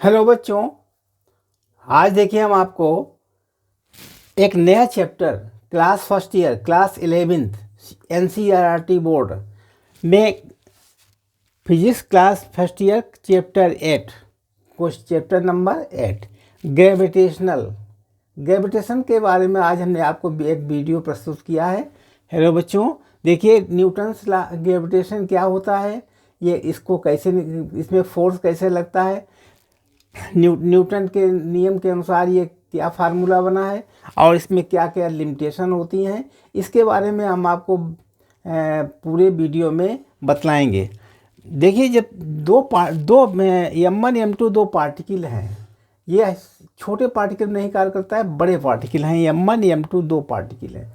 Hello बच्चों, आज देखिए हम आपको एक नया chapter class first year class 11th NCERT board में physics class first year chapter 8 कुछ चैप्टर नंबर 8 ग्रेविटेशन के बारे में आज हमने आपको एक वीडियो प्रस्तुत किया है। हेलो बच्चों, देखिए न्यूटन्स ग्रेविटेशन क्या होता है, ये इसको कैसे, इसमें फोर्स कैसे लगता है, न्यूटन के नियम के अनुसार ये क्या फार्मूला बना है और इसमें क्या क्या लिमिटेशन होती हैं, इसके बारे में हम आपको पूरे वीडियो में बतलाएंगे। देखिए, जब दो M1 M2 दो पार्टिकल हैं, ये छोटे पार्टिकल नहीं कार्य करता है, बड़े पार्टिकल हैं। M1 M2 दो पार्टिकल हैं।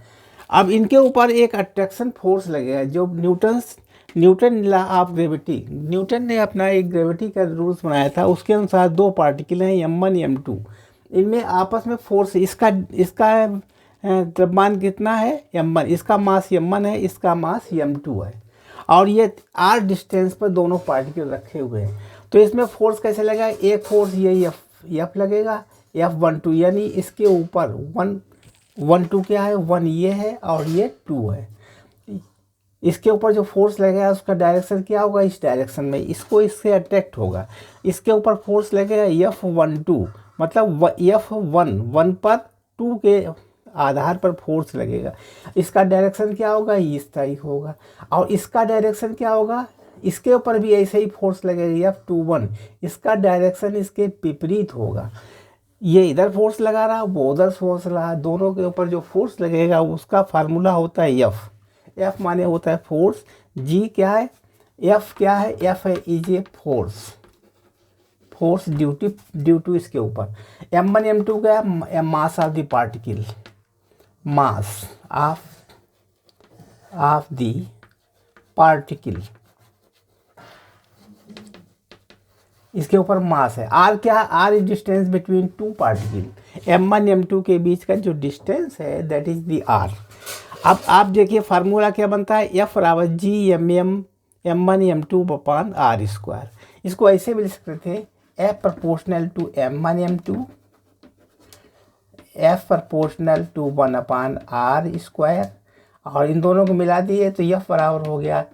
अब इनके ऊपर एक अट्रैक्शन फोर्स लगेगा जो Newton law of gravity, Newton ने अपना एक ग्रेविटी का रूल्स बनाया था, उसके अनुसार दो पार्टिकल हैं M1 M2, इनमें आपस में फोर्स, इसका द्रव्यमान कितना है M1, इसका मास M1 है, इसका मास M2 है, और ये r डिस्टेंस पर दोनों पार्टिकल रखे हुए हैं। तो इसमें फोर्स कैसे लगेगा, एक फोर्स ये F लगेगा, F12, यानी इसके ऊपर 1 क्या है, 1 ये है और ये 2 है। इसके ऊपर जो फोर्स लगेगा उसका डायरेक्शन क्या होगा, इस डायरेक्शन में, इसको इससे अट्रैक्ट होगा। इसके ऊपर फोर्स लगेगा F12, मतलब F1 पर 2 के आधार पर फोर्स लगेगा। इसका डायरेक्शन क्या होगा, इस तरह होगा। और इसका डायरेक्शन क्या होगा, इसके ऊपर भी ऐसे ही फोर्स लगेगा F21, इसका डायरेक्शन इसके विपरीत होगा। ये इधर फोर्स लगा रहा, वो उधर फोर्स लगा, दोनों के ऊपर जो फोर्स लगेगा उसका फार्मूला होता है F माने होता है फोर्स, G क्या है, F क्या है, F है is a force due to इसके ऊपर। M1 M2 क्या है, mass of the particle, mass of the particle, इसके ऊपर मास है। R क्या है, R is distance between two particle, M1 M2 के बीच का जो डिस्टेंस है दैट इज द R। अब आप देखिए फार्मूला क्या बनता है, F बराबर G M1 M2 upon R square. इसको ऐसे भी लिख सकते थे, F proportional to M1 M2, F proportional to 1 upon R square, और इन दोनों को मिला दिए तो F बराबर हो गया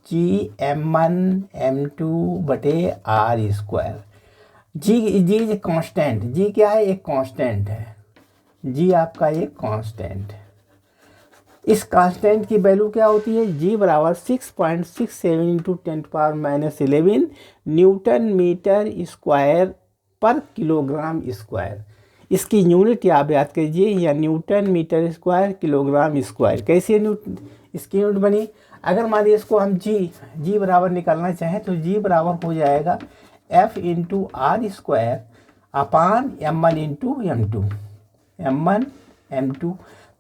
G M1 M2 बटे R square. G is constant, G क्या है, एक कांस्टेंट है, G आपका एक कांस्टेंट है। इस कांस्टेंट की वैल्यू क्या होती है, G बराबर 6.67 इंटू 10⁻11 न्यूटन मीटर स्क्वायर पर किलोग्राम स्क्वायर। इसकी यूनिट आप याद कीजिए, या newton metre square kilogram square. कैसे इसकी यूनिट बनी, अगर मान लीजिए इसको हम G बराबर निकालना चाहें तो G बराबर हो जाएगा F into R square upon M1 into M1 M2।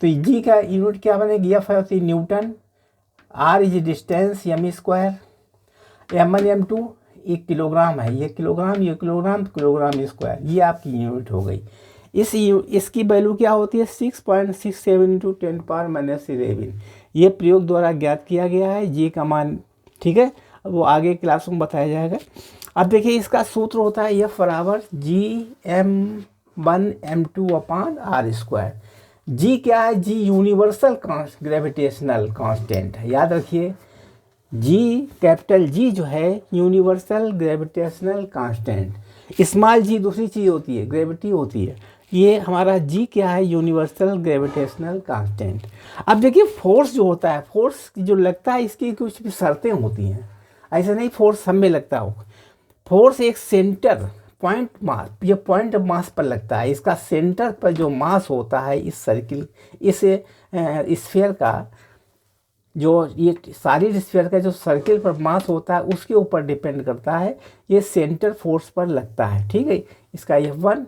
तो G का यूनिट क्या बनेगी, F है Newton, R is distance M square, M1 M2 एक किलोग्राम है, ये किलोग्राम स्क्वायर, ये आपकी यूनिट हो गई। इसकी वैल्यू क्या होती है, 6.67 इंटू 10⁻11। ये प्रयोग द्वारा ज्ञात किया गया है G का मान, ठीक है, वो आगे क्लास में बताया जाएगा। अब देखिए इसका सूत्र होता है F बराबर G M1 M2 upon R square. G क्या है, G यूनिवर्सल ग्रेविटेशनल कांस्टेंट है, याद रखिए, G कैपिटल G जो है universal gravitational constant. Small g दूसरी चीज़ होती है, ग्रेविटी होती है, ये हमारा G क्या है, यूनिवर्सल ग्रेविटेशनल कांस्टेंट। अब देखिए फोर्स जो होता है, फोर्स जो लगता है इसकी कुछ भी शर्तें होती हैं, ऐसा नहीं फोर्स सब में लगता हो। फोर्स एक सेंटर पॉइंट मास, ये पॉइंट मास पर लगता है, इसका सेंटर पर जो मास होता है इस सर्किल, इस स्फीयर का, जो ये सारी स्फीयर का जो सर्किल पर मास होता है उसके ऊपर डिपेंड करता है, ये सेंटर फोर्स पर लगता है, ठीक है, इसका F1।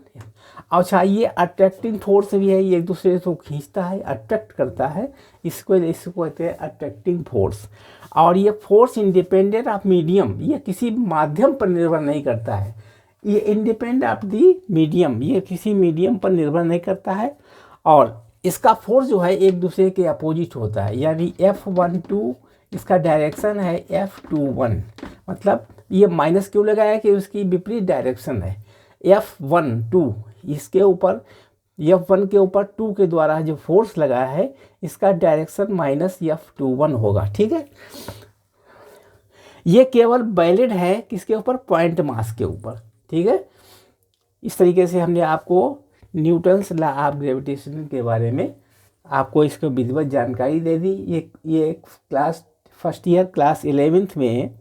अच्छा, ये अट्रैक्टिंग फोर्स भी है, ये एक दूसरे को खींचता है, अट्रैक्ट करता है, इसको कहते हैं अट्रैक्टिंग फोर्स। और ये फोर्स इंडिपेंडेंट ऑफ मीडियम, ये किसी माध्यम पर निर्भर नहीं करता है, ये इंडिपेंडेंट ऑफ दी मीडियम, ये किसी मीडियम पर निर्भर नहीं करता है। और इसका फोर्स जो है एक दूसरे के अपोजिट होता है, यानी F12 इसका डायरेक्शन है F21, मतलब ये माइनस क्यों लगाया कि उसकी विपरीत डायरेक्शन है। F12 इसके ऊपर F1 के ऊपर 2 के द्वारा जो फोर्स लगा है इसका डायरेक्शन माइनस F21 होगा। ठीक है, ये केवल वैलिड है किसके ऊपर, पॉइंट मास के ऊपर। ठीक है, इस तरीके से हमने आपको न्यूटन्स लॉ ऑफ ग्रेविटेशन के बारे में आपको इसको विधिवत जानकारी दे दी। ये class first year class 11th में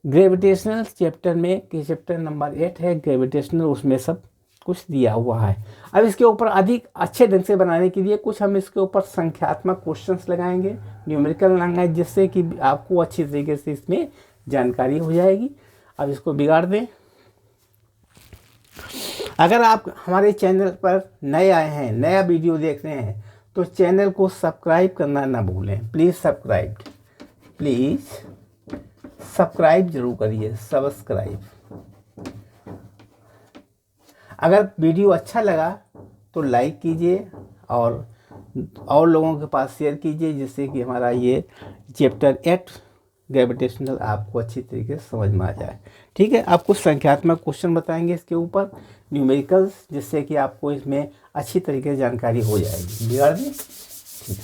ग्रेविटेशनल चैप्टर में कि चैप्टर नंबर 8 है ग्रेविटेशनल, उसमें सब कुछ दिया हुआ है। अब इसके ऊपर अधिक अच्छे ढंग से बनाने के लिए कुछ हम इसके ऊपर संख्यात्मक क्वेश्चंस लगाएंगे, न्यूमेरिकल लगाएंगे, जिससे कि आपको अच्छी तरीके से इसमें जानकारी हो जाएगी। अब इसको बिगाड़ दें। अगर आप हमारे चैनल पर नए आए हैं, नया वीडियो देख रहे हैं, तो चैनल को सब्सक्राइब करना ना भूलें। प्लीज़ सब्सक्राइब जरूर करिए, सब्सक्राइब। अगर वीडियो अच्छा लगा तो लाइक कीजिए और लोगों के पास शेयर कीजिए, जिससे कि हमारा ये चैप्टर 8 ग्रेविटेशनल आपको अच्छी तरीके से समझ में आ जाए। ठीक है, आप कुछ संख्यात्मक क्वेश्चन बताएंगे इसके ऊपर, न्यूमेरिकल्स, जिससे कि आपको इसमें अच्छी तरीके से जानकारी हो जाएगी। बिगाड़ दें। ठीक है,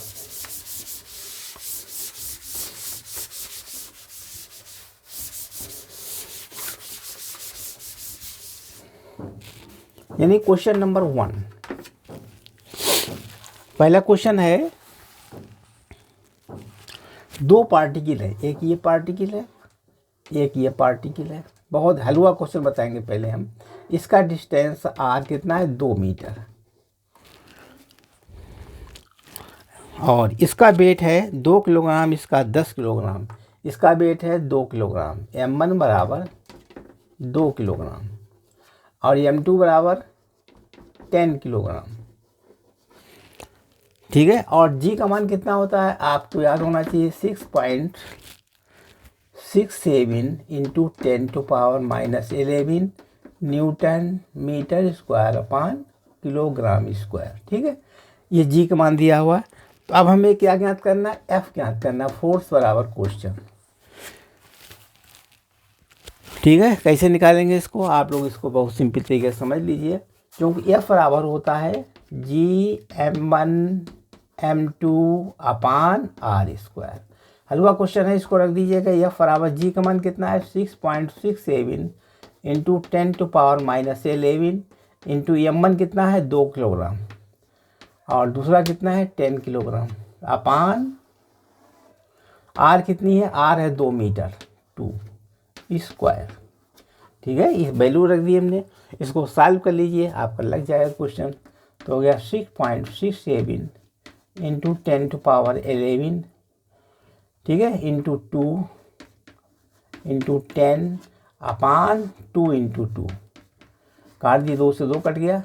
यानी क्वेश्चन नंबर 1, पहला क्वेश्चन है, दो पार्टिकल है, एक ये पार्टिकल है, एक ये पार्टिकल है। बहुत हलवा क्वेश्चन बताएंगे पहले हम। इसका डिस्टेंस r कितना है, 2 मीटर, और इसका वेट है 2 किलोग्राम, इसका 10 किलोग्राम, इसका वेट है 2 किलोग्राम। m1 बराबर 2 किलोग्राम और m2 बराबर 10 किलोग्राम। ठीक है, और g का मान कितना होता है आपको याद होना चाहिए, 6.67 into 10⁻⁻11 newton metre square upon kilogram square. ठीक है, ये g का मान दिया हुआ है। तो अब हमें क्या ज्ञात करना है, f ज्ञात करना है, फोर्स बराबर क्वेश्चन। ठीक है, कैसे निकालेंगे इसको, आप लोग इसको बहुत सिंपल तरीके से समझ लीजिए, क्योंकि f बराबर होता है G(m1 m2 अपान r स्क्वायर। हलवा क्वेश्चन है, इसको रख दीजिएगा। f बराबर g का मान कितना है, 6.67 इंटू 10⁻⁻11 इंटू m1 कितना है, 2 किलोग्राम, और दूसरा कितना है, 10 किलोग्राम, अपान r कितनी है, r है 2 मीटर, 2 स्क्वायर। ठीक है, इस वैल्यू रख दी हमने। इसको सॉल्व कर लीजिए, आपका लग जाएगा क्वेश्चन। तो हो गया 6.67 इंटू 10⁻11, ठीक है, इंटू 2 इंटू 10 अपान 2 इंटू 2, काट दिए, 2 से 2 कट गया,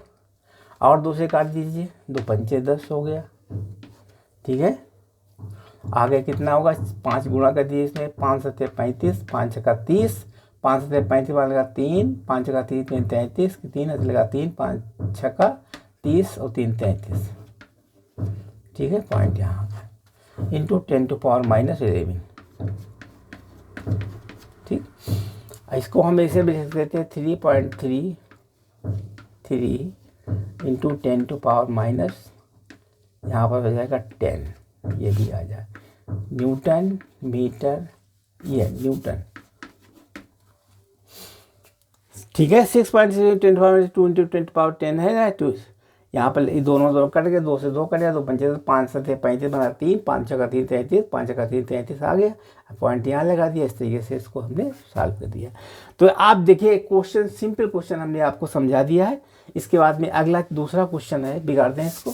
और 2 से काट दीजिए, 2 पंचे 10 हो गया। ठीक है, आगे कितना होगा, 5 गुणा कर दिए इसमें, 5 सत्ते 35, 5 छक्का 30, 5 सत्ते 35 वाला लगा 3, 5 छक्का 30 33, 3 ऐसे लगा 3, 5 छक्का 30 और 3 33। ठीक है, पॉइंट यहाँ पर इंटू 10⁻⁻11। ठीक, इसको हम ऐसे भी लिख देते हैं 3.33 इंटू 10⁻⁻, यहाँ पर हो जाएगा 10, ये भी आ जाए, न्यूटन मीटर, ये न्यूटन। ठीक है, 6.10 2 इंटू 10⁻10 है ना, तो यहाँ पर दोनों कट गए, 2 से 2 कट गया, 2 पंचे 5 सत्ते 35 बना 3, 5 छक्का 3 33, 5 छक्का 3 33 आ गया। पॉइंट यहाँ लगा दिया। इस तरीके से इसको हमने सॉल्व कर दिया। तो आप देखिए क्वेश्चन, सिंपल क्वेश्चन हमने आपको समझा दिया है। इसके बाद में अगला दूसरा क्वेश्चन है, बिगाड़ दें इसको।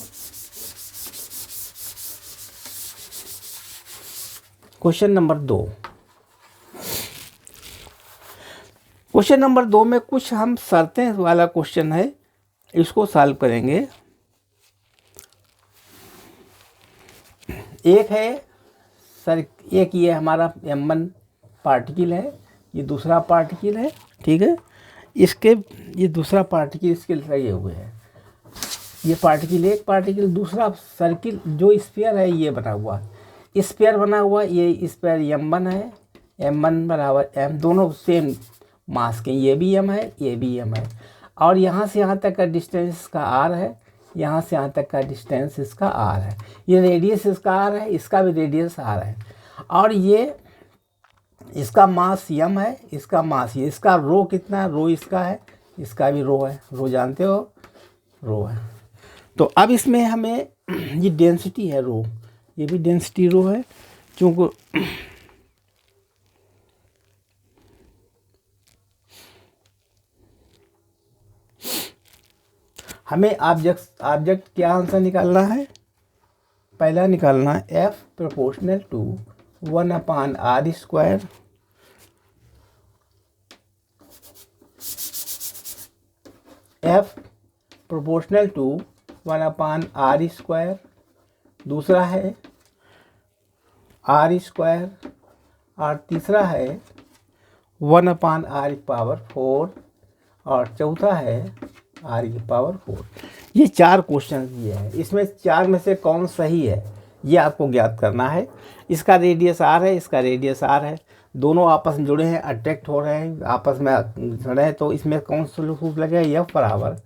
Question number 2। क्वेश्चन नंबर 2 में कुछ हम शर्तें वाला क्वेश्चन है, इसको सॉल्व करेंगे। एक है सर, एक ये हमारा m1 पार्टिकल है, ये दूसरा पार्टिकल है। ठीक है, इसके ये दूसरा पार्टिकल इसके लगे हुए हैं, ये पार्टिकल एक पार्टिकल, दूसरा सर्किल जो स्फीयर है ये बना हुआ, स्फीयर बना हुआ, ये स्फीयर m1 है, m1 बराबर m, दोनों सेम मास के, ये भी m है, ये भी m है। और यहाँ से यहाँ तक का डिस्टेंस इसका r है, यहाँ से यहाँ तक का डिस्टेंस इसका r है, ये रेडियस इसका r है, इसका भी रेडियस r है, और ये इसका मास m है, इसका मास ये, इसका रो कितना है, रो इसका है, इसका भी रो है, रो जानते हो, रो है। तो अब इसमें हमें ये डेंसिटी है रो, ये भी डेंसिटी रो है, क्योंकि हमें ऑब्जेक्ट क्या आंसर निकालना है, पहला निकालना है F proportional to 1/r², F proportional to 1/r², दूसरा है r², और तीसरा है 1/r⁴, और चौथा है r⁴। ये 4 क्वेश्चन दिए हैं, इसमें 4 में से कौन सही है ये आपको ज्ञात करना है। इसका रेडियस r है, इसका रेडियस r है, दोनों आपस में जुड़े हैं, अट्रैक्ट हो रहे हैं, आपस में जुड़े हैं, तो इसमें कौन सा सूत्र लगेगा, F बराबर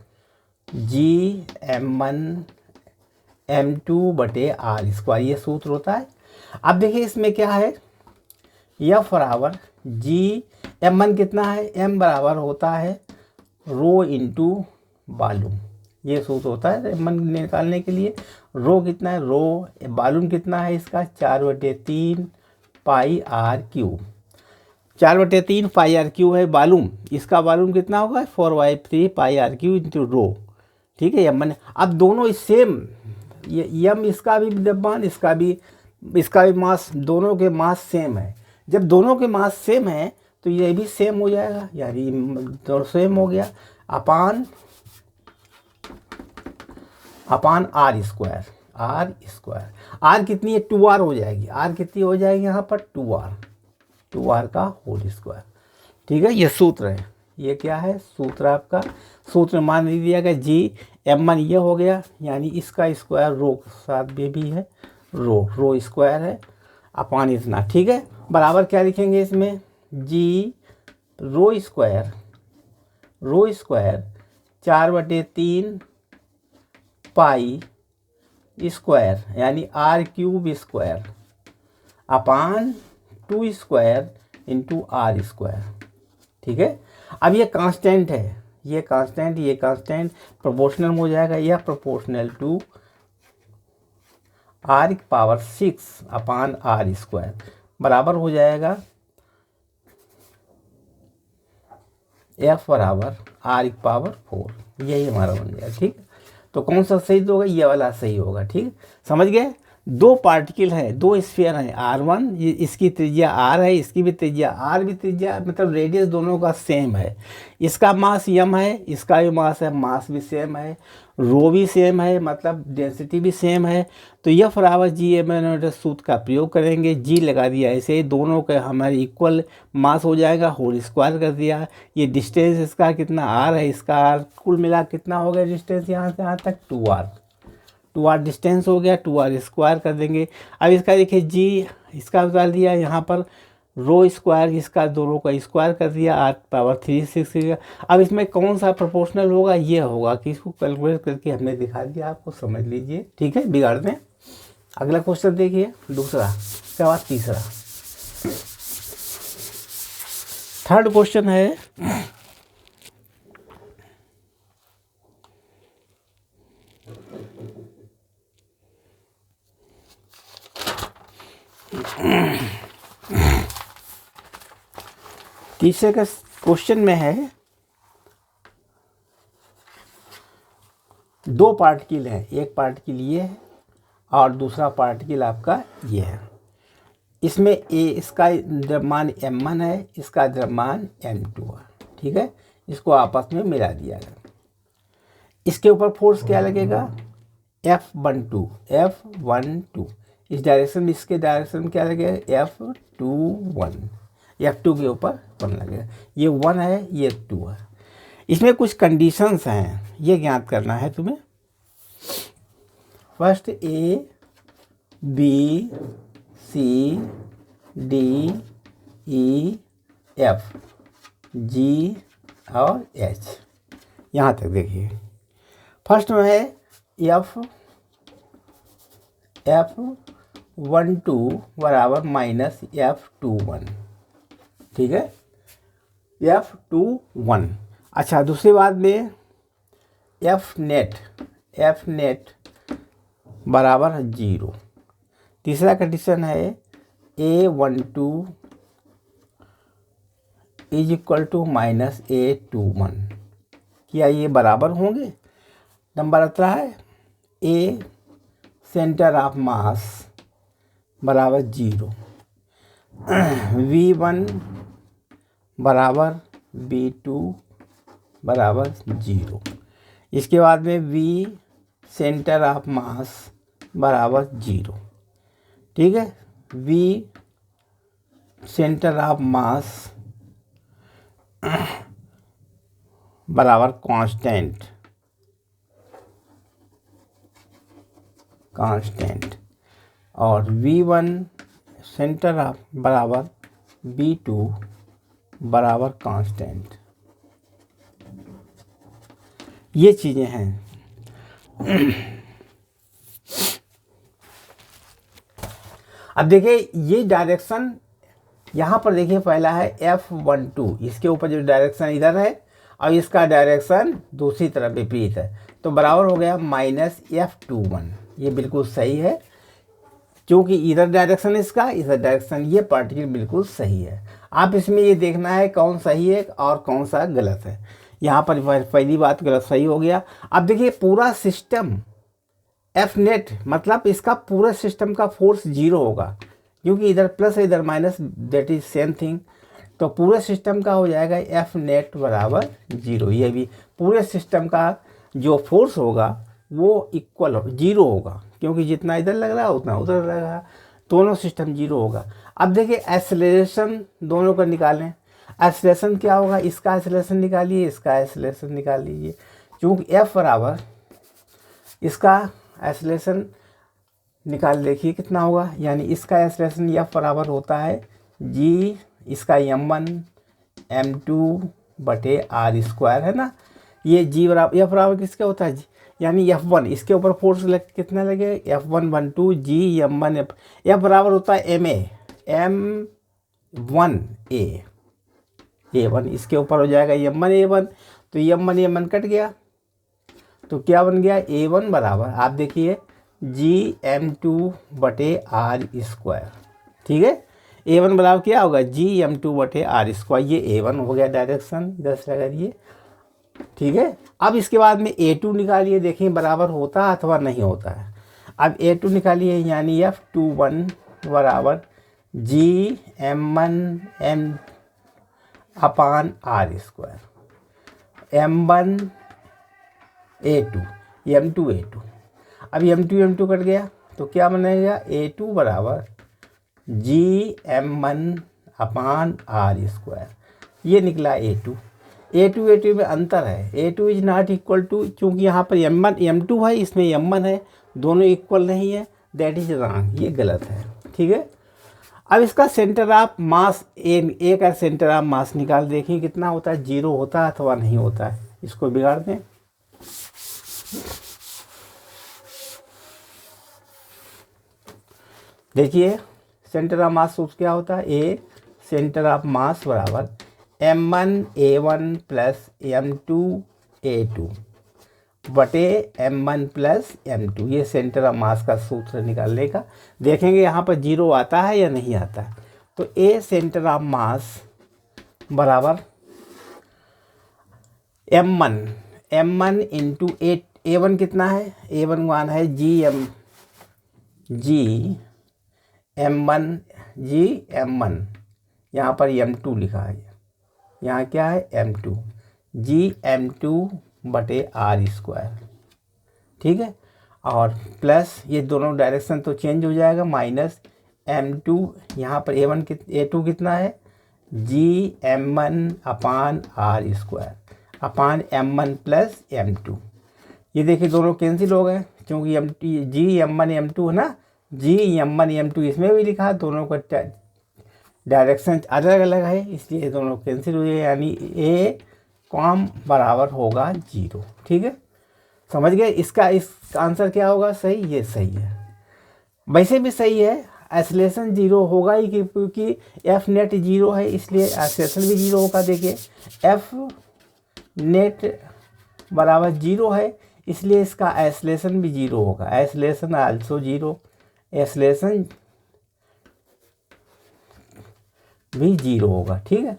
Gm1 m2/r², ये सूत्र होता है। अब देखिए इसमें क्या है, F बराबर Gm1 कितना है, m बराबर होता है रो इंटू वॉल्यूम, ये सूत्र होता है m1 निकालने के लिए। रो कितना है, रो वॉल्यूम कितना है इसका 4/3 πr³, 4/3 πr³ है वॉल्यूम, इसका वॉल्यूम कितना होगा 4/3 πr³ इंटू रो, ठीक है। m1, अब दोनों सेम, ये m इसका भी द्रव्यमान, इसका भी मास, दोनों के मास सेम है। जब दोनों के मास सेम है तो ये भी सेम हो जाएगा, यानी दोनों सेम हो गया, अपान r², r कितनी है 2r हो जाएगी, r कितनी हो जाएगी यहाँ पर 2r का होल स्क्वायर, ठीक है। ये सूत्र है, ये क्या है सूत्र, आपका सूत्र मान दिया गया Gm1 ये हो गया, यानी इसका स्क्वायर रो के साथ भी है, रो स्क्वायर है अपान इतना, ठीक है। बराबर क्या लिखेंगे इसमें, G रो स्क्वायर 4/3 π² यानी r³ अपान 2² इंटू r², ठीक है। अब ये कांस्टेंट है, ये कांस्टेंट प्रोपोर्शनल में हो जाएगा, यह proportional to r⁶ upon r² बराबर हो जाएगा F बराबर r⁴, यही हमारा बन गया, ठीक। तो कौन सा सही होगा, ये वाला सही होगा, ठीक, समझ गए। 2 पार्टिकल हैं, 2 स्फीयर हैं, r1 इसकी त्रिज्या r है, इसकी भी त्रिज्या r भी त्रिज्या, मतलब रेडियस दोनों का सेम है, इसका मास m है, इसका भी मास है, मास भी सेम है, रो भी सेम है, मतलब डेंसिटी भी सेम है। तो F बराबर Gm1 सूत्र का प्रयोग करेंगे, G लगा दिया, ऐसे दोनों के हमारे इक्वल मास हो जाएगा, होल स्क्वायर कर दिया। ये डिस्टेंस इसका कितना r है, इसका r कुल मिला कितना हो गया डिस्टेंस यहाँ से यहाँ तक 2r डिस्टेंस हो गया, 2r² कर देंगे। अब इसका देखिए G इसका डाल दिया यहाँ पर, रो स्क्वायर इसका दोनों का स्क्वायर कर दिया, r⁴ अब इसमें कौन सा प्रोपोर्शनल होगा, ये होगा कि इसको कैलकुलेट करके हमने दिखा दिया, आपको समझ लीजिए, ठीक है। बिगाड़ दें। अगला क्वेश्चन देखिए, दूसरा उसके बाद तीसरा, थर्ड क्वेश्चन है, तीसरे का क्वेश्चन में है 2 पार्टिकल हैं, एक पार्टिकल ये है और दूसरा पार्टिकल आपका ये है। इसमें इसका द्रव्यमान m1 है, इसका द्रव्यमान m2 है, ठीक है। इसको आपस में मिला दिया गया, इसके ऊपर फोर्स क्या लगेगा F12 इस डायरेक्शन में, इसके डायरेक्शन में क्या लगेगा F2 के ऊपर 1 लगेगा, ये 1 है, ये 2 है। इसमें कुछ कंडीशंस हैं, ये ज्ञात करना है तुम्हें। First A B C D E F G और H, यहाँ तक देखिए। फर्स्ट में है F12 बराबर माइनस F21, ठीक है, F21। अच्छा, दूसरी बात में F नेट बराबर 0। तीसरा कंडीशन है A12 is equal to minus A21। क्या ये बराबर होंगे? नंबर आता है A सेंटर ऑफ मास बराबर 0, V1 बराबर V2 बराबर 0। इसके बाद में V सेंटर ऑफ मास बराबर 0, ठीक है। V सेंटर ऑफ मास बराबर कांस्टेंट और V1 सेंटर ऑफ बराबर V2 बराबर कांस्टेंट। ये चीज़ें हैं। अब देखिए ये डायरेक्शन यहाँ पर देखिए, पहला है F12, इसके ऊपर जो डायरेक्शन इधर है और इसका डायरेक्शन दूसरी तरफ विपरीत है, तो बराबर हो गया माइनस F21। ये बिल्कुल सही है, क्योंकि इधर डायरेक्शन इसका, इधर डायरेक्शन, ये पार्टिकल बिल्कुल सही है। आप इसमें ये देखना है कौन सही है और कौन सा गलत है। यहाँ पर पहली बात गलत सही हो गया। अब देखिए पूरा सिस्टम F नेट मतलब इसका पूरा सिस्टम का फोर्स 0 होगा, क्योंकि इधर प्लस है इधर minus, that is same thing. तो पूरे सिस्टम का हो जाएगा F नेट बराबर 0। ये भी पूरे सिस्टम का जो फोर्स होगा वो इक्वल 0 होगा, क्योंकि जितना इधर लग रहा है उतना उधर लग रहा है, दोनों सिस्टम 0 होगा। अब देखिए एक्सेलरेशन दोनों का निकालें। एक्सेलरेशन क्या होगा? इसका एक्सेलरेशन निकालिए, इसका एक्सेलरेशन निकाल लीजिए, क्योंकि F बराबर इसका एक्सेलरेशन निकाल देखिए कितना होगा, यानी इसका एक्सेलरेशन F बराबर होता है G, इसका M1 M2 बटे R², है ना। ये G बराबर F बराबर किसका होता है? यानी F1, इसके ऊपर फोर्स कितना लगे? F112 G M1 F बराबर होता है MA M1A A1, इसके ऊपर हो जाएगा M1 A1, तो M1 A1 कट गया, तो क्या बन गया? A1 बराबर आप देखिए GM2 बटे R², ठीक है। A1 बराबर क्या होगा? GM2 बटे R²। ये A1 हो गया डायरेक्शन, इधर से लगाइए, ठीक है। अब इसके बाद में A2 निकालिए, देखिए बराबर होता है अथवा नहीं होता है। अब A2 निकालिए, यानी F21 बराबर GM1 M अपान R², M1 A2 M2 A2। अब M2 कट गया, तो क्या बनेगा? A2 बराबर GM1 अपान R²। ये निकला A2 में अंतर है, A2 is not equal to, क्योंकि यहाँ पर M1 M2 है, इसमें M1 है, दोनों इक्वल नहीं है, दैट इज रॉन्ग, ये गलत है, ठीक है। अब इसका सेंटर ऑफ मास ए का सेंटर ऑफ मास निकाल, देखिए कितना होता है? 0 होता है अथवा नहीं होता है। इसको बिगाड़ दें, देखिए सेंटर ऑफ मास सूत्र क्या होता है? ए सेंटर ऑफ मास बराबर M1 A1 plus M2 A2 बटे M1 प्लस M2। ये सेंटर ऑफ मास का सूत्र निकालने का। देखेंगे यहाँ पर 0 आता है या नहीं आता है। तो ए सेंटर ऑफ मास बराबर M1 इंटू A1 कितना है? A1 मान है GM1, यहाँ पर M2 लिखा है, यहाँ क्या है? M2, GM2 बटे R², ठीक है। और प्लस ये दोनों डायरेक्शन तो चेंज हो जाएगा, माइनस M2, यहाँ पर A2 कितना है? GM1 अपान R² अपान M1 प्लस M2। ये देखिए दोनों कैंसिल हो गए, क्योंकि GM1 M2 है ना, GM1 M2 इसमें भी लिखा, दोनों का डायरेक्शन अलग अलग है, इसलिए दोनों कैंसिल हो गए, यानी A कॉम बराबर होगा 0। ठीक है, समझ गए। इसका आंसर क्या होगा? सही, ये सही है। वैसे भी सही है, एक्सेलरेशन 0 होगा ही क्योंकि एफ नेट 0 है, इसलिए एक्सेलरेशन भी 0 होगा। देखिए एफ नेट बराबर 0 है, इसलिए इसका एक्सेलरेशन भी 0 होगा। एक्सेलरेशन आल्सो 0, एक्सेलरेशन भी 0 होगा। ठीक है,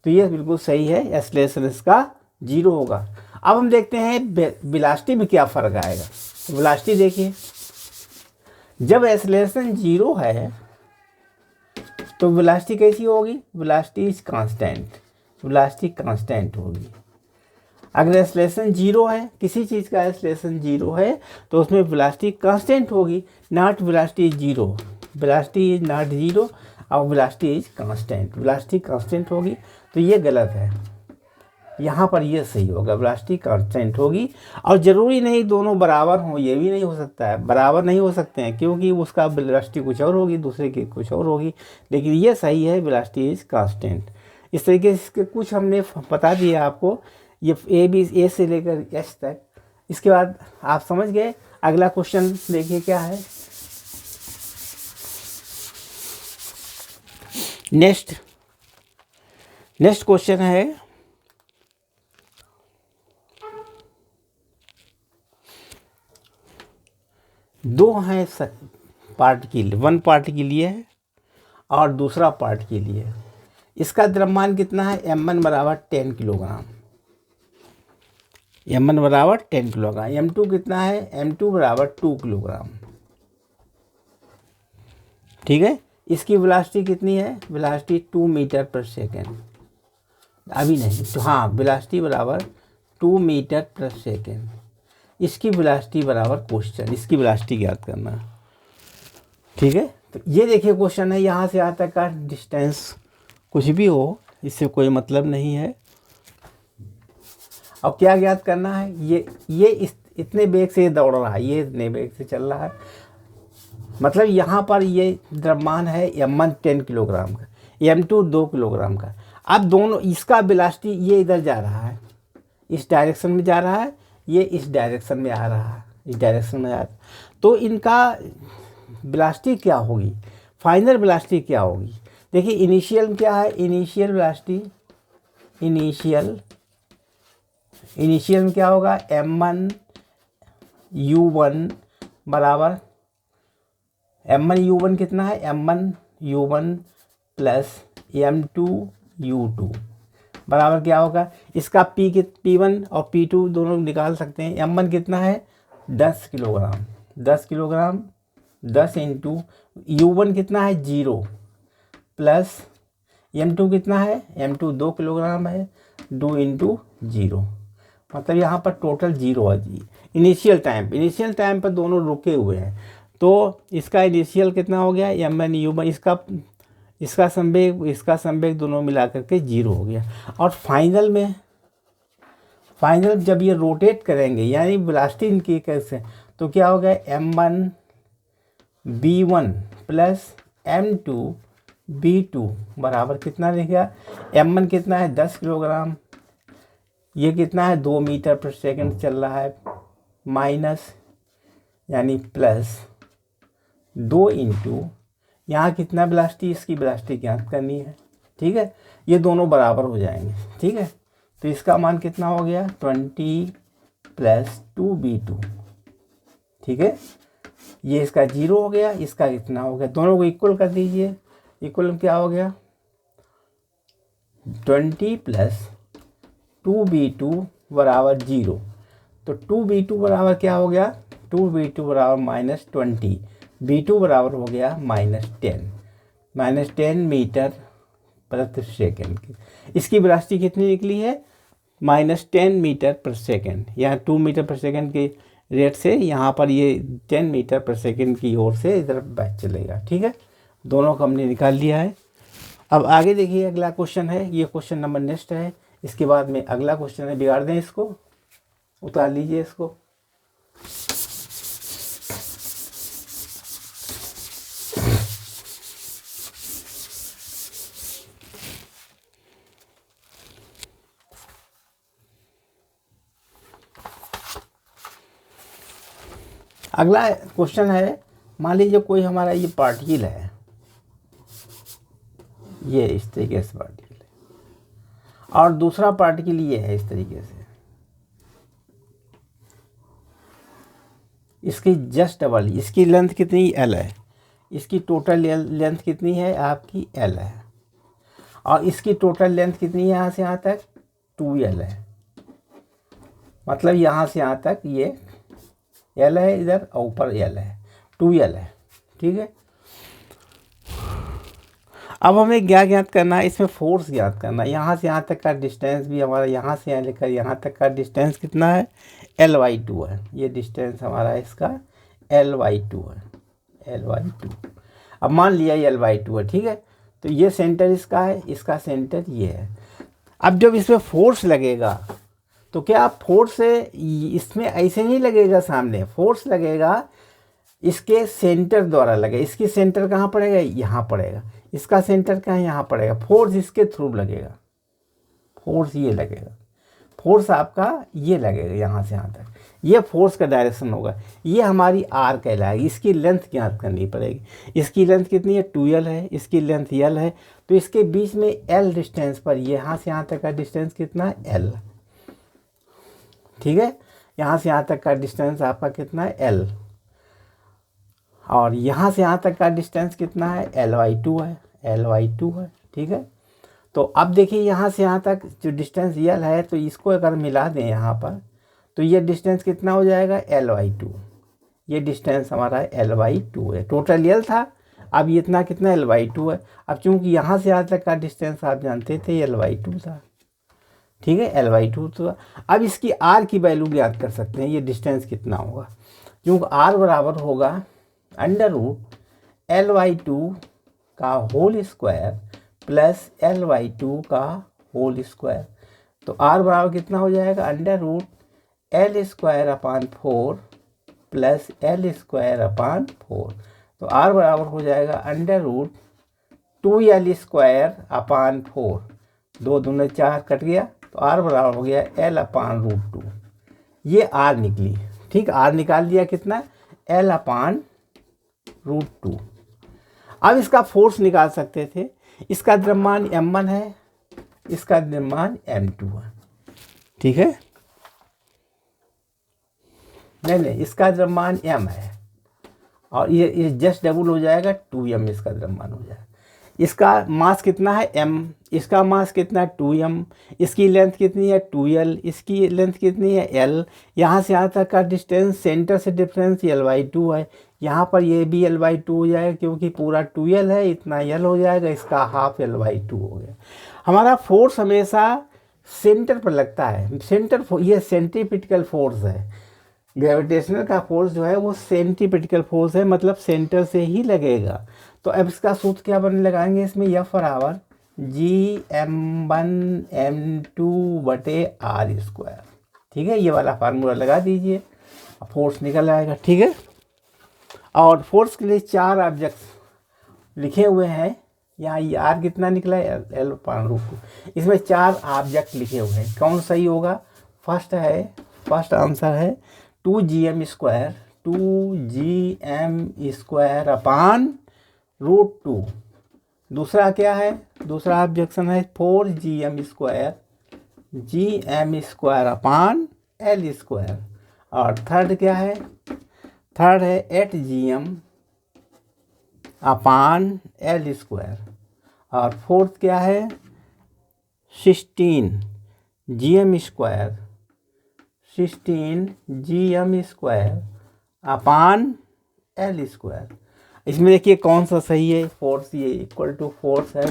तो ये बिल्कुल सही है, एक्सेलरेशन इसका 0 होगा। अब हम देखते हैं वेलोसिटी में क्या फ़र्क आएगा। वेलोसिटी देखिए, जब एक्सेलरेशन 0 है तो वेलोसिटी कैसी होगी? Velocity is constant, velocity constant होगी। अगर एक्सेलरेशन 0 है, किसी चीज़ का एक्सेलरेशन 0 है तो उसमें वेलोसिटी कांस्टेंट होगी, not velocity is 0। Velocity is not 0 और velocity is constant, velocity constant होगी। तो ये गलत है, यहाँ पर ये सही होगा, वेलोसिटी कांस्टेंट होगी। और ज़रूरी नहीं दोनों बराबर हों, ये भी नहीं हो सकता है, बराबर नहीं हो सकते हैं क्योंकि उसका वेलोसिटी कुछ और होगी, दूसरे की कुछ और होगी। लेकिन ये सही है, वेलोसिटी इज कांस्टेंट। इस तरीके से कुछ हमने बता दिया आपको, ये ए से लेकर एच तक। इसके बाद आप समझ गए। अगला क्वेश्चन देखिए क्या है। नेक्स्ट क्वेश्चन है, दो हैं पार्ट के लिए, वन पार्ट के लिए है और दूसरा पार्ट के लिए। इसका द्रव्यमान कितना है? m1 बराबर 10 किलोग्राम, m1 बराबर 10 किलोग्राम। m2 कितना है? m2 बराबर 2 किलोग्राम। ठीक है, इसकी वेलोसिटी कितनी है? वेलोसिटी 2 मीटर पर सेकेंड। अभी नहीं तो हाँ, वेलोसिटी बराबर 2 मीटर पर सेकेंड। इसकी वेलोसिटी बराबर क्वेश्चन, इसकी वेलोसिटी ज्ञात करना। ठीक है, तो ये देखिए क्वेश्चन है, यहाँ से यहाँ तक का डिस्टेंस कुछ भी हो, इससे कोई मतलब नहीं है। अब क्या ज्ञात करना है? ये इतने वेग से दौड़ रहा है, ये इतने वेग से चल रहा है, मतलब यहाँ पर ये द्रव्यमान है m1 10 किलोग्राम का, m2 2 किलोग्राम का। अब दोनों, इसका वेलोसिटी ये इधर जा रहा है, इस डायरेक्शन में जा रहा है, ये इस डायरेक्शन में आ रहा है, इस डायरेक्शन में आ रहा है। तो इनका वेलोसिटी क्या होगी? फाइनल वेलोसिटी क्या होगी? देखिए इनिशियल क्या है? इनिशियल वेलोसिटी, इनिशियल में क्या होगा? m1 u1 बराबर, m1 u1 कितना है? m1 u1 plus m2 u2 बराबर क्या होगा? इसका P1 और P2 दोनों निकाल सकते हैं। m1 कितना है? 10 किलोग्राम, 10 किलोग्राम, 10 इंटू u1 कितना है? 0 प्लस m2 कितना है? m2 2 किलोग्राम है, 2 इंटू 0, मतलब यहाँ पर टोटल 0 है जी। इनिशियल टाइम पर दोनों रुके हुए हैं, तो इसका इनिशियल कितना हो गया? m1 u1, इसका संवेग दोनों मिला करके 0 हो गया। और फाइनल जब ये रोटेट करेंगे, यानी वेलोसिटी इनकी कैसे, तो क्या हो गया? m1 b1 plus m2 b2 बराबर कितना रह गया? m1 कितना है? 10 किलोग्राम, ये कितना है? 2 मीटर पर सेकंड चल रहा है, माइनस यानी प्लस 2 इंटू, यहाँ कितना वेलोसिटी, इसकी वेलोसिटी ज्ञात करनी है। ठीक है, ये दोनों बराबर हो जाएंगे। ठीक है, तो इसका मान कितना हो गया? 20 प्लस 2b2। ठीक है, ये इसका 0 हो गया, इसका कितना हो गया? दोनों को इक्वल कर दीजिए। इक्वल क्या हो गया? 20 प्लस 2b2 बराबर 0। तो 2b2 बराबर क्या हो गया? 2b2 बराबर -20, b2 बराबर हो गया -10 मीटर प्रति सेकेंड की। इसकी वेलोसिटी कितनी निकली है? -10 मीटर पर सेकेंड। यहाँ 2 मीटर पर सेकेंड के रेट से यहाँ पर ये 10 मीटर पर सेकेंड की ओर से इधर बैक चलेगा। ठीक है, दोनों को हमने निकाल लिया है। अब आगे देखिए, अगला क्वेश्चन है, ये क्वेश्चन नंबर नेक्स्ट है। इसके बाद में अगला क्वेश्चन है, बिगाड़ दें इसको, उतार लीजिए इसको। अगला क्वेश्चन है, मान लीजिए कोई हमारा ये पार्टिकल है, ये इस तरीके से पार्टिकल है, और दूसरा पार्टिकल ये है इस तरीके से, इसकी जस्ट डबल, इसकी लेंथ कितनी एल है, इसकी टोटल लेंथ कितनी है आपकी एल है, और इसकी टोटल लेंथ कितनी है यहाँ से यहाँ तक 2l है, मतलब यहाँ से यहाँ तक ये l है इधर और ऊपर l है, 2l है, ठीक है। अब हमें क्या ज्ञात करना है, इसमें फोर्स ज्ञात करना है। यहाँ से यहाँ तक का डिस्टेंस भी हमारा, यहाँ से यहाँ लेकर यहाँ तक का डिस्टेंस कितना है, L/2 है, ये डिस्टेंस हमारा इसका L/2 है, L/2। अब मान लिया ये L/2 है, ठीक है, तो ये सेंटर इसका है, इसका सेंटर ये है। अब जब इसमें फोर्स लगेगा तो क्या फोर्स इसमें ऐसे नहीं लगेगा, सामने फोर्स लगेगा इसके सेंटर द्वारा लगेगा। इसकी सेंटर कहाँ पड़ेगा, यहाँ पड़ेगा, इसका सेंटर कहाँ, यहाँ पड़ेगा। फोर्स इसके थ्रू लगेगा, फोर्स ये लगेगा, फोर्स आपका ये लगेगा यहाँ से यहाँ तक, ये फोर्स का डायरेक्शन होगा, ये हमारी आर कहलाएगी। इसकी लेंथ ज्ञात करनी पड़ेगी। इसकी लेंथ कितनी है, 2l है, इसकी लेंथ l है, तो इसके बीच में l डिस्टेंस पर, यहाँ से यहाँ तक का डिस्टेंस कितना है, l, ठीक है, यहाँ से यहाँ तक का डिस्टेंस आपका कितना है, l, और यहाँ से यहाँ तक का डिस्टेंस कितना है, L/2 है, L/2 है, ठीक है। तो अब देखिए यहाँ से यहाँ तक जो डिस्टेंस l है, तो इसको अगर मिला दें यहाँ पर, तो ये डिस्टेंस कितना हो जाएगा, L/2, ये डिस्टेंस हमारा L/2 है। टोटल l था, अब ये इतना कितना L/2 है। अब चूंकि यहाँ से यहाँ तक का डिस्टेंस आप जानते थे L/2 था, ठीक है, L/2 तो अब इसकी r की वैल्यू ज्ञात कर सकते हैं, ये डिस्टेंस कितना होगा, क्योंकि r बराबर होगा √L/2 का होल स्क्वायर प्लस L/2 का होल स्क्वायर। तो r बराबर कितना हो जाएगा, √L² प्लस L² तो r बराबर हो जाएगा √2L²/4, 2 दूने 4 कट गया, तो r बराबर हो गया L/√2। ये r निकली, ठीक, r निकाल दिया कितना, L/√2। अब इसका फोर्स निकाल सकते थे। इसका द्रव्यमान m1 है, इसका द्रव्यमान m2 है, ठीक है, नहीं इसका द्रव्यमान m है, और ये जस्ट डबल हो जाएगा, 2m इसका द्रव्यमान हो जाएगा। इसका मास कितना है m, इसका मास कितना है 2m, इसकी लेंथ कितनी है 2l, इसकी लेंथ कितनी है l, यहाँ से यहाँ तक का डिस्टेंस सेंटर से डिफरेंस L/2 है, यहाँ पर ये भी L/2 हो जाएगा, क्योंकि पूरा 2l है, इतना l हो जाएगा, इसका हाफ L/2 हो गया। हमारा फोर्स हमेशा सेंटर पर लगता है, सेंटर, ये सेंट्रीपिटल फोर्स है। ग्रेविटेशनल का फोर्स जो है वो सेंट्रीपिटल फोर्स है, मतलब सेंटर से ही लगेगा। तो अब इसका सूत्र क्या बनने लगाएंगे, इसमें F बराबर Gm1m2/r², ठीक है, ये वाला फार्मूला लगा दीजिए, फोर्स निकल आएगा, ठीक है। और फोर्स के लिए 4 ऑब्जेक्ट्स लिखे हुए हैं, यहाँ ये r कितना निकला है, L/√2, इसमें 4 ऑब्जेक्ट लिखे हुए हैं, कौन सही होगा। फर्स्ट आंसर है 2gm²/√2। दूसरा क्या है, दूसरा ऑब्जेक्शन है 4gm²/L²। और थर्ड क्या है, थर्ड है 8gm/L²। और फोर्थ क्या है 16gm²/L²। इसमें देखिए कौन सा सही है, फोर्स, ये इक्वल टू फोर्स है,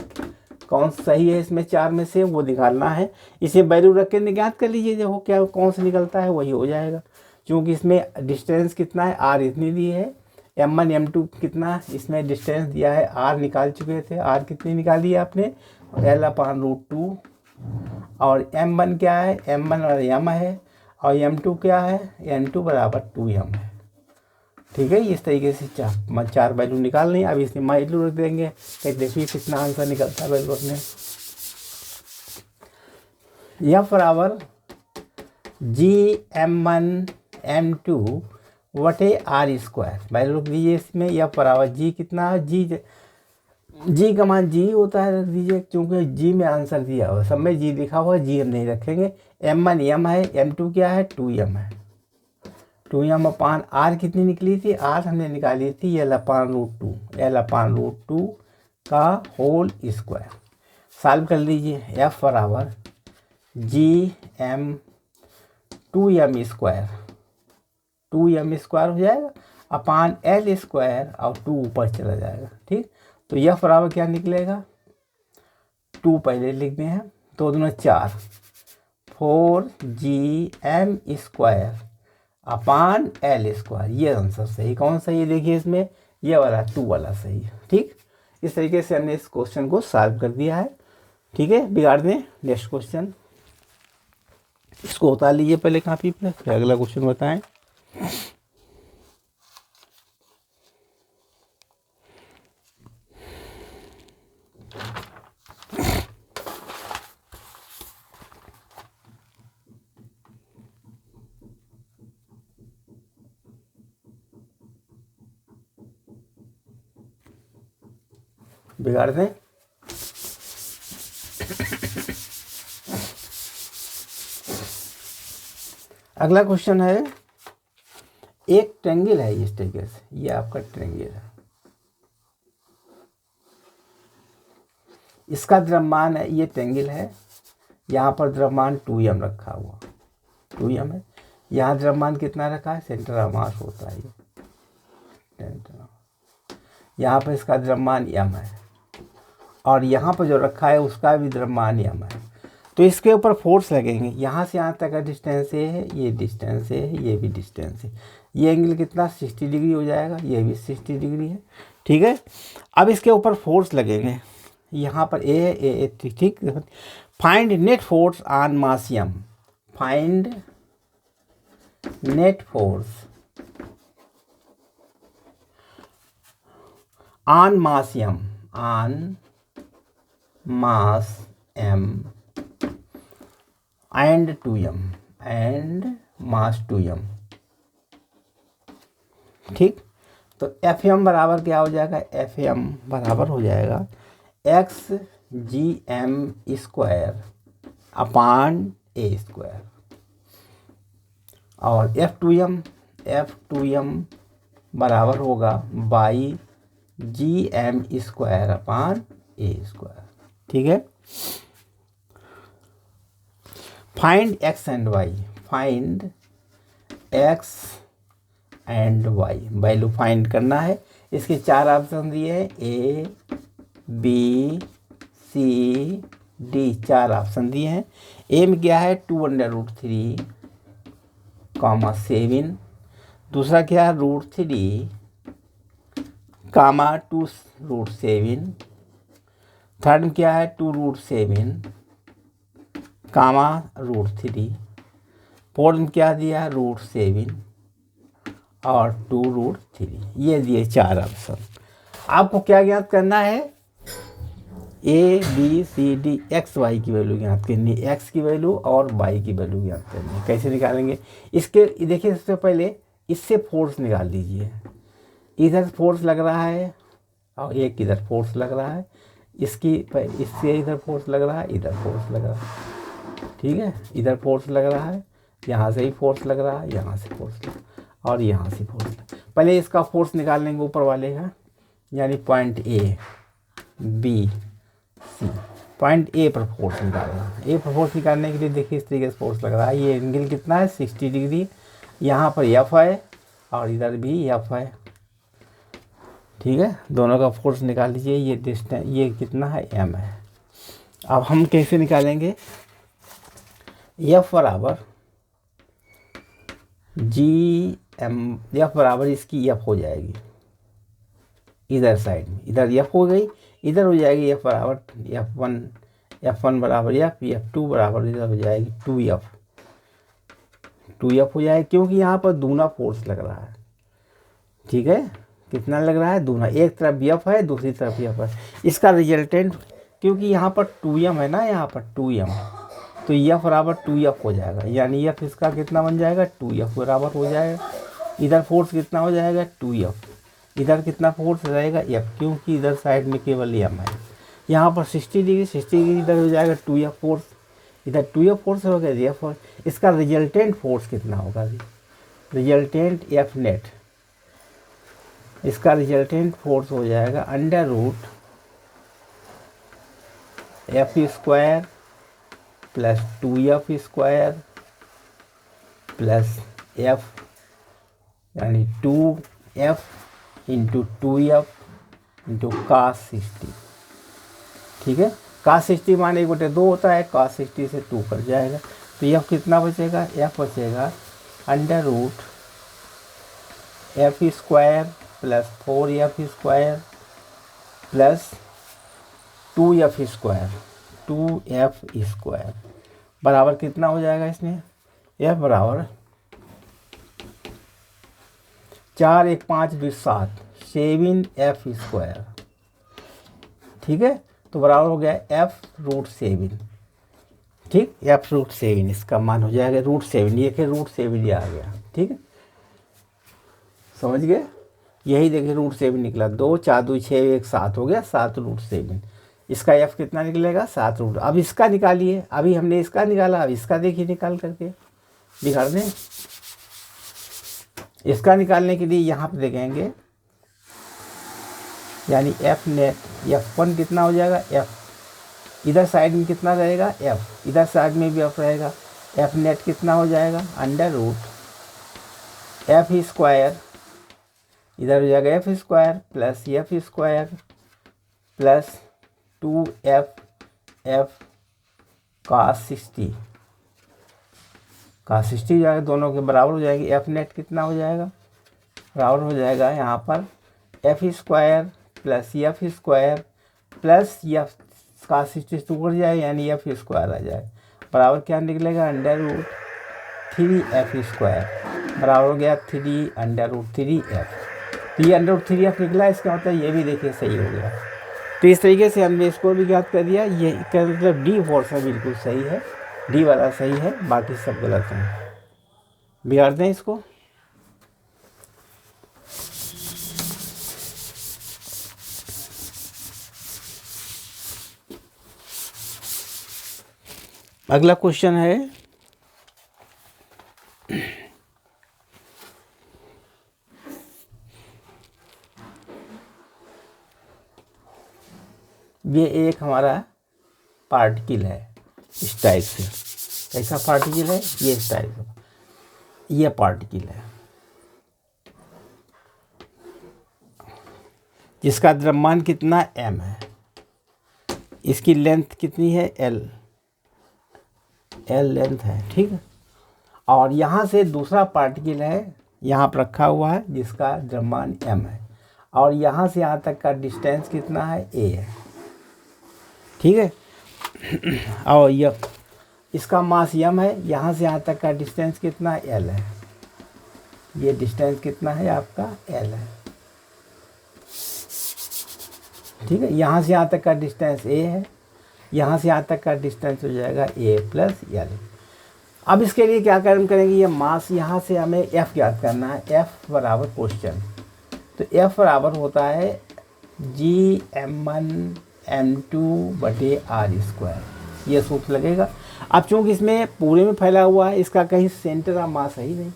कौन सा सही है इसमें 4 में से, वो निकालना है। इसे वैल्यू रख के ज्ञात कर लीजिए, जो क्या कौन सा निकलता है वही हो जाएगा। क्योंकि इसमें डिस्टेंस कितना है, r इतनी दी है, m1 m2 कितना इसमें डिस्टेंस दिया है, r निकाल चुके थे, r कितनी निकाली है आपने, L/√2। और m1 क्या है, m1 और m है, और m2 क्या है, n2 बराबर 2m है, ठीक है। इस तरीके से 4 वैल्यू निकाल लें। अब इसमें वैल्यू रख देंगे, तो देखिए कितना आंसर निकलता है वैल्यू रखने। F बराबर Gm1m2 बटे आर स्क्वायर। वैल्यू रख दीजिए इसमें, एफ बराबर जी कितना है, जी का मान जी होता है, रख दीजिए, क्योंकि जी में आंसर दिया हुआ, सब में जी लिखा हुआ है, जी हम नहीं रखेंगे। M1 एम है, M2 क्या है, 2m है। 2m अपान आर कितनी निकली थी, आर हमने निकाली थी L/√2, L/√2 का होल स्क्वायर। सॉल्व कर लीजिए, एफ बराबर GM 2m square, 2m square हो जाएगा अपान L स्क्वायर और 2 ऊपर चला जाएगा। ठीक, तो यह बराबर क्या निकलेगा, 2 पहले लिखते हैं, 2 दूना 4, 4GM square upon L square. ये आंसर सही, कौन सा, ये देखिए इसमें ये वाला 2 वाला सही है। ठीक, इस तरीके से हमने इस क्वेश्चन को सॉल्व कर दिया है। ठीक है, बिगाड़ दें। नेक्स्ट क्वेश्चन, इसको उतार लीजिए पहले कॉपी पे, फिर अगला क्वेश्चन बताएं। बिगाड़ दें। अगला क्वेश्चन है, एक ट्रेंगल है इस तरीके से, ये आपका ट्रेंगल है, इसका द्रव्यमान है, ये ट्रेंगल है, यहाँ पर द्रव्यमान 2m रखा हुआ, 2m है, यहाँ द्रव्यमान कितना रखा है, सेंटर ऑफ मास होता है ये, यहाँ पर इसका द्रव्यमान m है, और यहाँ पर जो रखा है उसका भी द्रव्यमान m है। तो इसके ऊपर फोर्स लगेंगे, यहाँ से यहाँ तक का डिस्टेंस है, ये डिस्टेंस है, ये भी डिस्टेंस है, ये एंगल कितना 60 डिग्री हो जाएगा, ये भी 60 डिग्री है। ठीक है, अब इसके ऊपर फोर्स लगेंगे, यहाँ पर ए ठीक। Find net force on mass m, find net force on mass m, on mass m and 2m, and mass 2m। ठीक, तो Fm बराबर क्या हो जाएगा, Fm बराबर हो जाएगा XGM square upon a square, और F2m बराबर होगा by GM square upon a square. ठीक है, find x and y, find x and y, value find करना है। इसके 4 ऑप्शन दिए हैं, A B C D, 4 option दिए हैं। ए में क्या है, 2√3 7, दूसरा क्या है √3 2√7, थर्ड में क्या है 2√7 √3, फोर्थ में क्या दिया √7 और 2√3, ये दिए 4 ऑप्शन। आपको क्या ज्ञात करना है, A B C D x y की वैल्यू ज्ञात करनी है, x की वैल्यू और y की वैल्यू ज्ञात करनी है। कैसे निकालेंगे, इसके देखिए सबसे पहले इससे फोर्स निकाल दीजिए, इधर फोर्स लग रहा है और एक इधर फोर्स लग रहा है, इससे इधर फोर्स लग रहा है, इधर फोर्स लग रहा है। ठीक है, इधर फोर्स लग रहा है, यहाँ से ही फोर्स लग रहा है, यहाँ से फोर्स लग, और यहाँ से फोर्स लग। पहले इसका फोर्स निकाल लेंगे ऊपर वाले का, यानी point A B C, point A पर फोर्स निकालना है। A पर फोर्स निकालने के लिए देखिए इस तरीके से फोर्स लग रहा है, ये एंगल कितना है 60 डिग्री, यहाँ पर F है और इधर भी F है। ठीक है, दोनों का फोर्स निकाल लीजिए, ये डिस्टेंस ये कितना है m है। अब हम कैसे निकालेंगे, F बराबर F बराबर इसकी F हो जाएगी इधर साइड में, इधर F हो गई, इधर हो जाएगी F बराबर F1 बराबर F2 बराबर इधर हो जाएगी 2F हो जाएगी, क्योंकि यहाँ पर दूना फोर्स लग रहा है। ठीक है, कितना लग रहा है, दूना, एक तरफ F है दूसरी तरफ F है, इसका रिजल्टेंट, क्योंकि यहाँ पर 2m है ना, यहाँ पर 2m, तो F बराबर 2F हो जाएगा, यानी F इसका कितना बन जाएगा 2F बराबर हो जाएगा। इधर फोर्स कितना हो जाएगा 2F, इधर कितना फोर्स रहेगा F, क्योंकि इधर साइड में केवल M है। यहाँ पर 60 डिग्री इधर हो जाएगा 2F फोर्स, इधर 2F फोर्स हो गया F फोर्स। इसका रिजल्टेंट फोर्स कितना होगा, रिजल्टेंट F नेट, इसका रिजल्टेंट फोर्स हो जाएगा under root F square plus 2F square plus F, यानी 2F into 2F into cos 60। ठीक है, cos 60 माने 1/2 होता है, cos 60 से 2 कट जाएगा, तो F कितना बचेगा, F बचेगा under root F square plus 4F square plus 2F square, 2F square बराबर कितना हो जाएगा इसमें, F बराबर 4 1 5 2 7 7F स्क्वायर। ठीक है, तो बराबर हो गया F√7। ठीक, F√7 इसका मान हो जाएगा √7, ये कि √7 आ गया। ठीक है, समझ गए, यही देखिए √7 निकला, 2 4 2 6 1 7 हो गया 7√7। इसका F कितना निकलेगा 7 अब इसका निकालिए, अभी हमने इसका निकाला, अब इसका देखिए निकाल करके दिखा दें। इसका निकालने के लिए यहाँ पे देखेंगे, यानी F नेट, F1 कितना हो जाएगा F, इधर साइड में कितना रहेगा F, इधर साइड में भी F रहेगा, F नेट कितना हो जाएगा अंडर रूट F स्क्वायर, इधर हो जाएगा F square plus F square plus 2F cos 60, cos 60 जाएगा, दोनों के बराबर हो जाएगी। F नेट कितना हो जाएगा, बराबर हो जाएगा यहाँ पर F square plus F square plus F cos 60 से 2 कट जाएगा, यानी F स्क्वायर आ जाएगा, बराबर क्या निकलेगा अंडर रूट 3F स्क्वायर, बराबर हो गया 3 अंडर रूट 3F। तो ये अंडर रूट 3F निकला, इसका मतलब ये भी देखिए सही हो गया। तो इस तरीके से हमने इसको भी ज्ञात कर दिया, ये का मतलब डी फोर्स है बिल्कुल सही है, डी वाला सही है, बाकी सब गलत हैं। बिगाड़ दें इसको। अगला क्वेश्चन है, ये एक हमारा पार्टिकल है इस टाइप से, कैसा पार्टिकल है, ये इस टाइप से, ये पार्टिकल है जिसका द्रव्यमान कितना m है, इसकी लेंथ कितनी है l लेंथ है। ठीक है, और यहाँ से दूसरा पार्टिकल है यहाँ पर रखा हुआ है जिसका द्रव्यमान m है, और यहाँ से यहाँ तक का डिस्टेंस कितना है a है। ठीक है, और यह इसका मास m है, यहाँ से यहाँ तक का डिस्टेंस कितना l है, ये डिस्टेंस कितना है आपका l है। ठीक है, यहाँ से यहाँ तक का डिस्टेंस a है, यहाँ से यहाँ तक का डिस्टेंस हो जाएगा a प्लस l। अब इसके लिए क्या काम करेंगे, ये मास यहाँ से हमें f ज्ञात करना है, f बराबर क्वेश्चन, तो f बराबर होता है Gm1 m2/r², ये सूत्र लगेगा। अब चूँकि इसमें पूरे में फैला हुआ है, इसका कहीं सेंटर ऑफ मास है ही नहीं,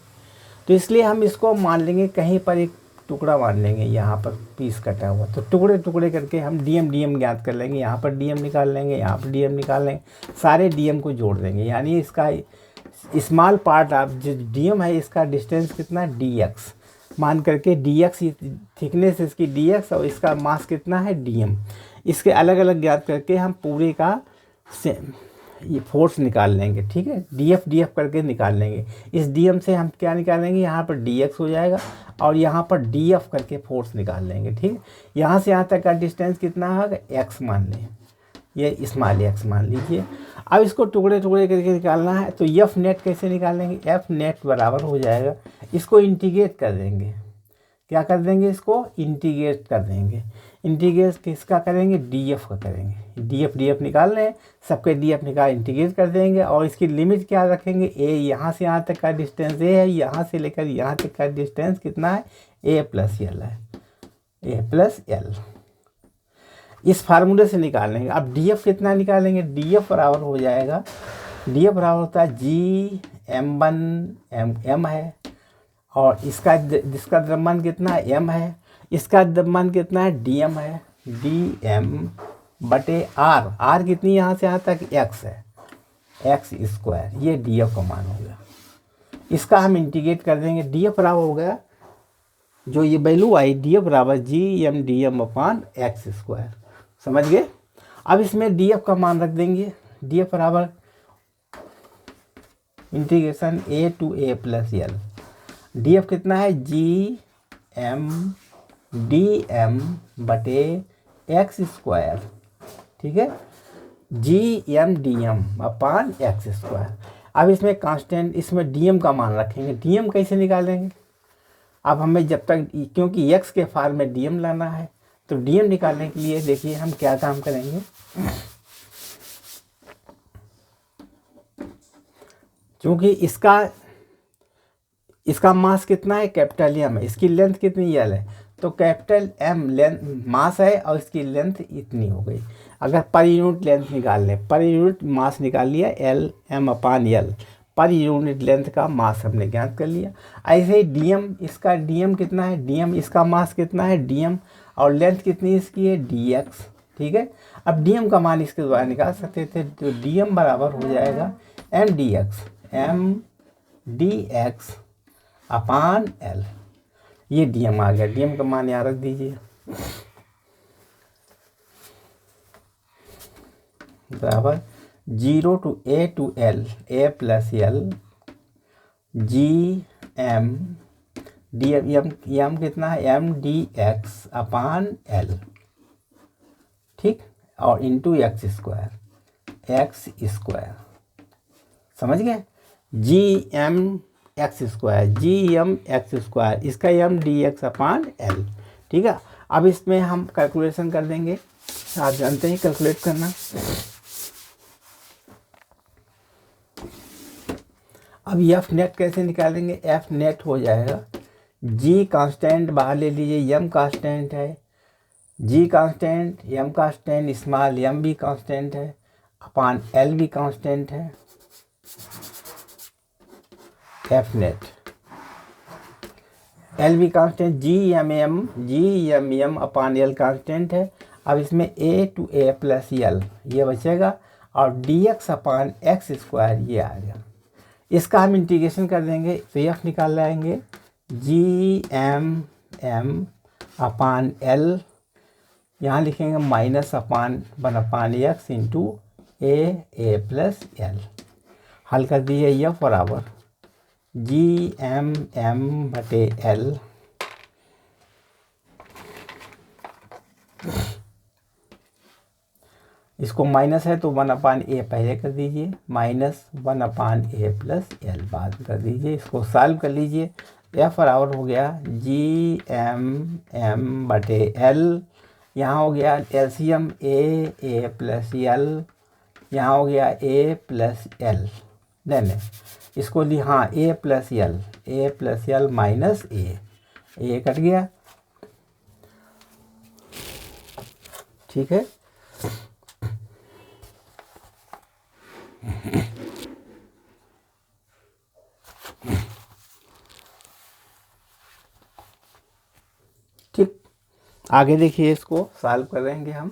तो इसलिए हम इसको मान लेंगे कहीं पर एक टुकड़ा मान लेंगे, यहाँ पर पीस कटा हुआ, तो टुकड़े टुकड़े करके हम dm ज्ञात कर लेंगे, यहाँ पर dm निकाल लेंगे, यहाँ पर dm निकाल लेंगे, सारे dm को जोड़ देंगे, यानी इसका स्मॉल पार्ट ऑफ जो dm है इसका डिस्टेंस कितना dx मान करके, dx थिकनेस इसकी dx और इसका मास कितना है dm, इसके अलग अलग ज्ञात करके हम पूरे का ये फोर्स निकाल लेंगे। ठीक है, df करके निकाल लेंगे। इस dm से हम क्या निकालेंगे, यहाँ पर dx हो जाएगा और यहाँ पर df करके फोर्स निकाल लेंगे। ठीक है, यहाँ से यहाँ तक का डिस्टेंस कितना होगा x मान लें, ये स्मॉल x मान लीजिए। अब इसको टुकड़े टुकड़े करके निकालना है, तो f नेट कैसे निकालेंगे, f नेट बराबर हो जाएगा, इसको इंटीग्रेट कर देंगे, क्या कर देंगे, इसको इंटीग्रेट कर देंगे। इंटीग्रेट किसका करेंगे, डीएफ का करेंगे। डीएफ निकाल रहे हैं, सबके डीएफ निकाल इंटीग्रेट कर देंगे और इसकी लिमिट क्या रखेंगे, ए यहाँ से यहाँ तक का डिस्टेंस ए है, यहाँ से लेकर यहाँ तक का डिस्टेंस कितना है, ए प्लस एल है, ए प्लस एल। इस फार्मूले से निकालेंगे। अब डीएफ कितना निकालेंगे, डीएफ बराबर हो जाएगा, डीएफ बराबर होता है जी m1 m है और इसका द्रव्यमान कितना है, m है, इसका द्रव्यमान कितना है, dm है, dm बटे r कितनी यहाँ से यहाँ तक x है, x स्क्वायर, ये df का मान हो गया। इसका हम इंटीग्रेट कर देंगे, df बराबर हो गया, जो ये वैल्यू आई df बराबर dm अपान x स्क्वायर, समझ गए। अब इसमें df का मान रख देंगे, df बराबर integration a to a plus L, df कितना है, जी एम डी एम बटे एक्स स्क्वायर, ठीक है, G M D M upon X square. अब इसमें कांस्टेंट, इसमें dm का मान रखेंगे। dm कैसे निकालेंगे, अब हमें जब तक, क्योंकि x के फॉर्म में dm लाना है, तो dm निकालने के लिए देखिए हम क्या काम करेंगे। क्योंकि इसका मास कितना है, कैपिटल एम है, इसकी लेंथ कितनी एल है, तो कैपिटल एम लेंथ मास है और इसकी लेंथ इतनी हो गई। अगर पर यूनिट लेंथ निकाल लें, पर यूनिट मास निकाल लिया, L M upon L, per unit length का मास हमने ज्ञात कर लिया। ऐसे ही डीएम, इसका डीएम कितना है, डीएम इसका मास कितना है, डीएम, और लेंथ कितनी इसकी है, डीएक्स, ठीक है। अब डीएम का मान इसके द्वारा निकाल सकते थे, तो डीएम बराबर हो जाएगा M D X upon L, ये डीएम आ गया। डीएम का मान यहाँ रख दीजिए, बराबर 0 to L, A plus L, G M D M कितना है, M D X upon L, ठीक, और इंटू एक्स स्क्वायर, समझ गए, जी एम एक्स स्क्वायर, इसका M D X upon L, ठीक है। अब इसमें हम कैलकुलेशन कर देंगे, आप जानते हैं कैलकुलेट करना। अब एफ नेट कैसे निकालेंगे, एफ नेट हो जाएगा, जी कांस्टेंट बाहर ले लीजिए, एम कांस्टेंट है, G constant, M constant, small M भी कांस्टेंट है, अपान एल भी कांस्टेंट है, एफ नेट, एल भी constant, G M M upon L constant है। अब इसमें A to A plus L ये बचेगा और D X upon X square ये आ गया। इसका हम इंटीग्रेशन कर देंगे तो एफ निकाल लाएंगे, जी एम अपान एल, यहाँ लिखेंगे माइनस अपान 1 एक्स इंटू ए प्लस एल, हल कर दीजिए, एफ बराबर जी एम बटे एल, इसको माइनस है तो 1/a पहले कर दीजिए, -1/a प्लस एल बाद कर दीजिए, इसको सॉल्व कर लीजिए। एफ बराबर हो गया जी एम बटे एल, यहाँ हो गया एलसीएम ए प्लस एल, यहाँ हो गया ए प्लस एल, देन इसको ली, हाँ ए प्लस एल माइनस ए कट गया, ठीक है। ठीक, आगे देखिए, इसको सॉल्व करेंगे हम।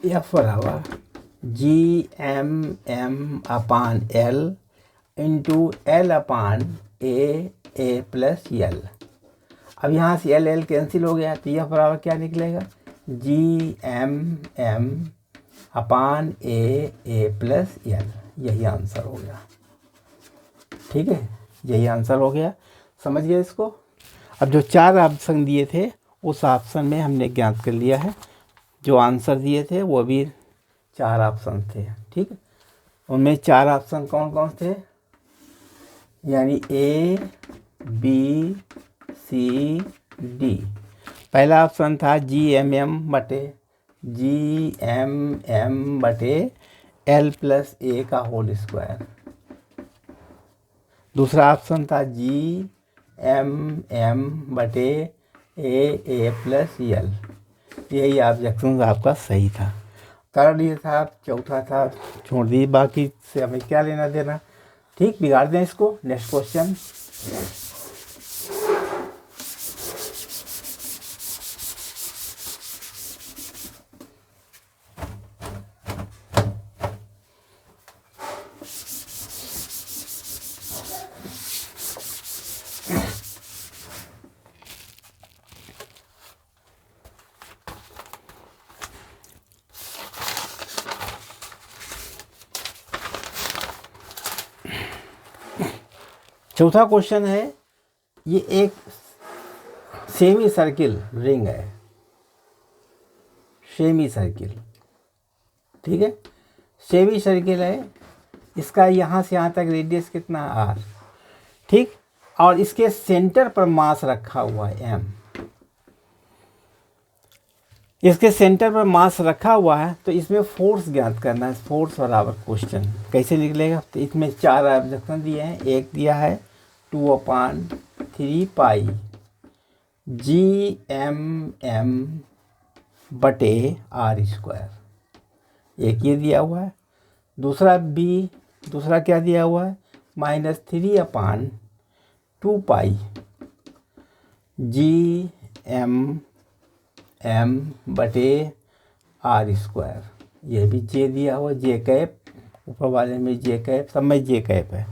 एफ बराबर G M upon L into L अपान ए प्लस एल। अब यहाँ से एल कैंसिल हो गया तो एफ बराबर क्या निकलेगा, जी एम अपान ए प्लस एल, यही आंसर हो गया, ठीक है, यही आंसर हो गया, समझ गए इसको। अब जो 4 ऑप्शन दिए थे उस ऑप्शन में हमने ज्ञात कर लिया है, जो आंसर दिए थे वो भी 4 ऑप्शन थे, ठीक है। उनमें 4 ऑप्शन कौन कौन थे, यानी ए बी सी डी। पहला ऑप्शन था GMM/L प्लस ए का होल स्क्वायर। दूसरा ऑप्शन था GMM/A प्लस L। यही ऑब्जेक्शन आपका सही था। थर्ड ये था, चौथा था छोड़ दिए, बाकी से हमें क्या लेना देना। ठीक, बिगाड़ दें इसको। Next question. चौथा क्वेश्चन है, ये एक सेमी सर्किल रिंग है, सेमी सर्किल। ठीक है, सेमी सर्किल है, इसका यहाँ से यहाँ तक रेडियस कितना R। ठीक, और इसके सेंटर पर मास रखा हुआ है M। इसके सेंटर पर मास रखा हुआ है, तो इसमें फोर्स ज्ञात करना है। फोर्स बराबर क्वेश्चन कैसे निकलेगा, तो इसमें चार ऑब्जेक्शन दिए हैं। एक दिया है 2/3 पाई GMM/R²। एक ये दिया हुआ है। दूसरा क्या दिया हुआ है, -3/2 पाई GMM/R²। ये भी जे दिया हुआ, जे कैप, ऊपर वाले में जे कैप, सब में जे कैप है।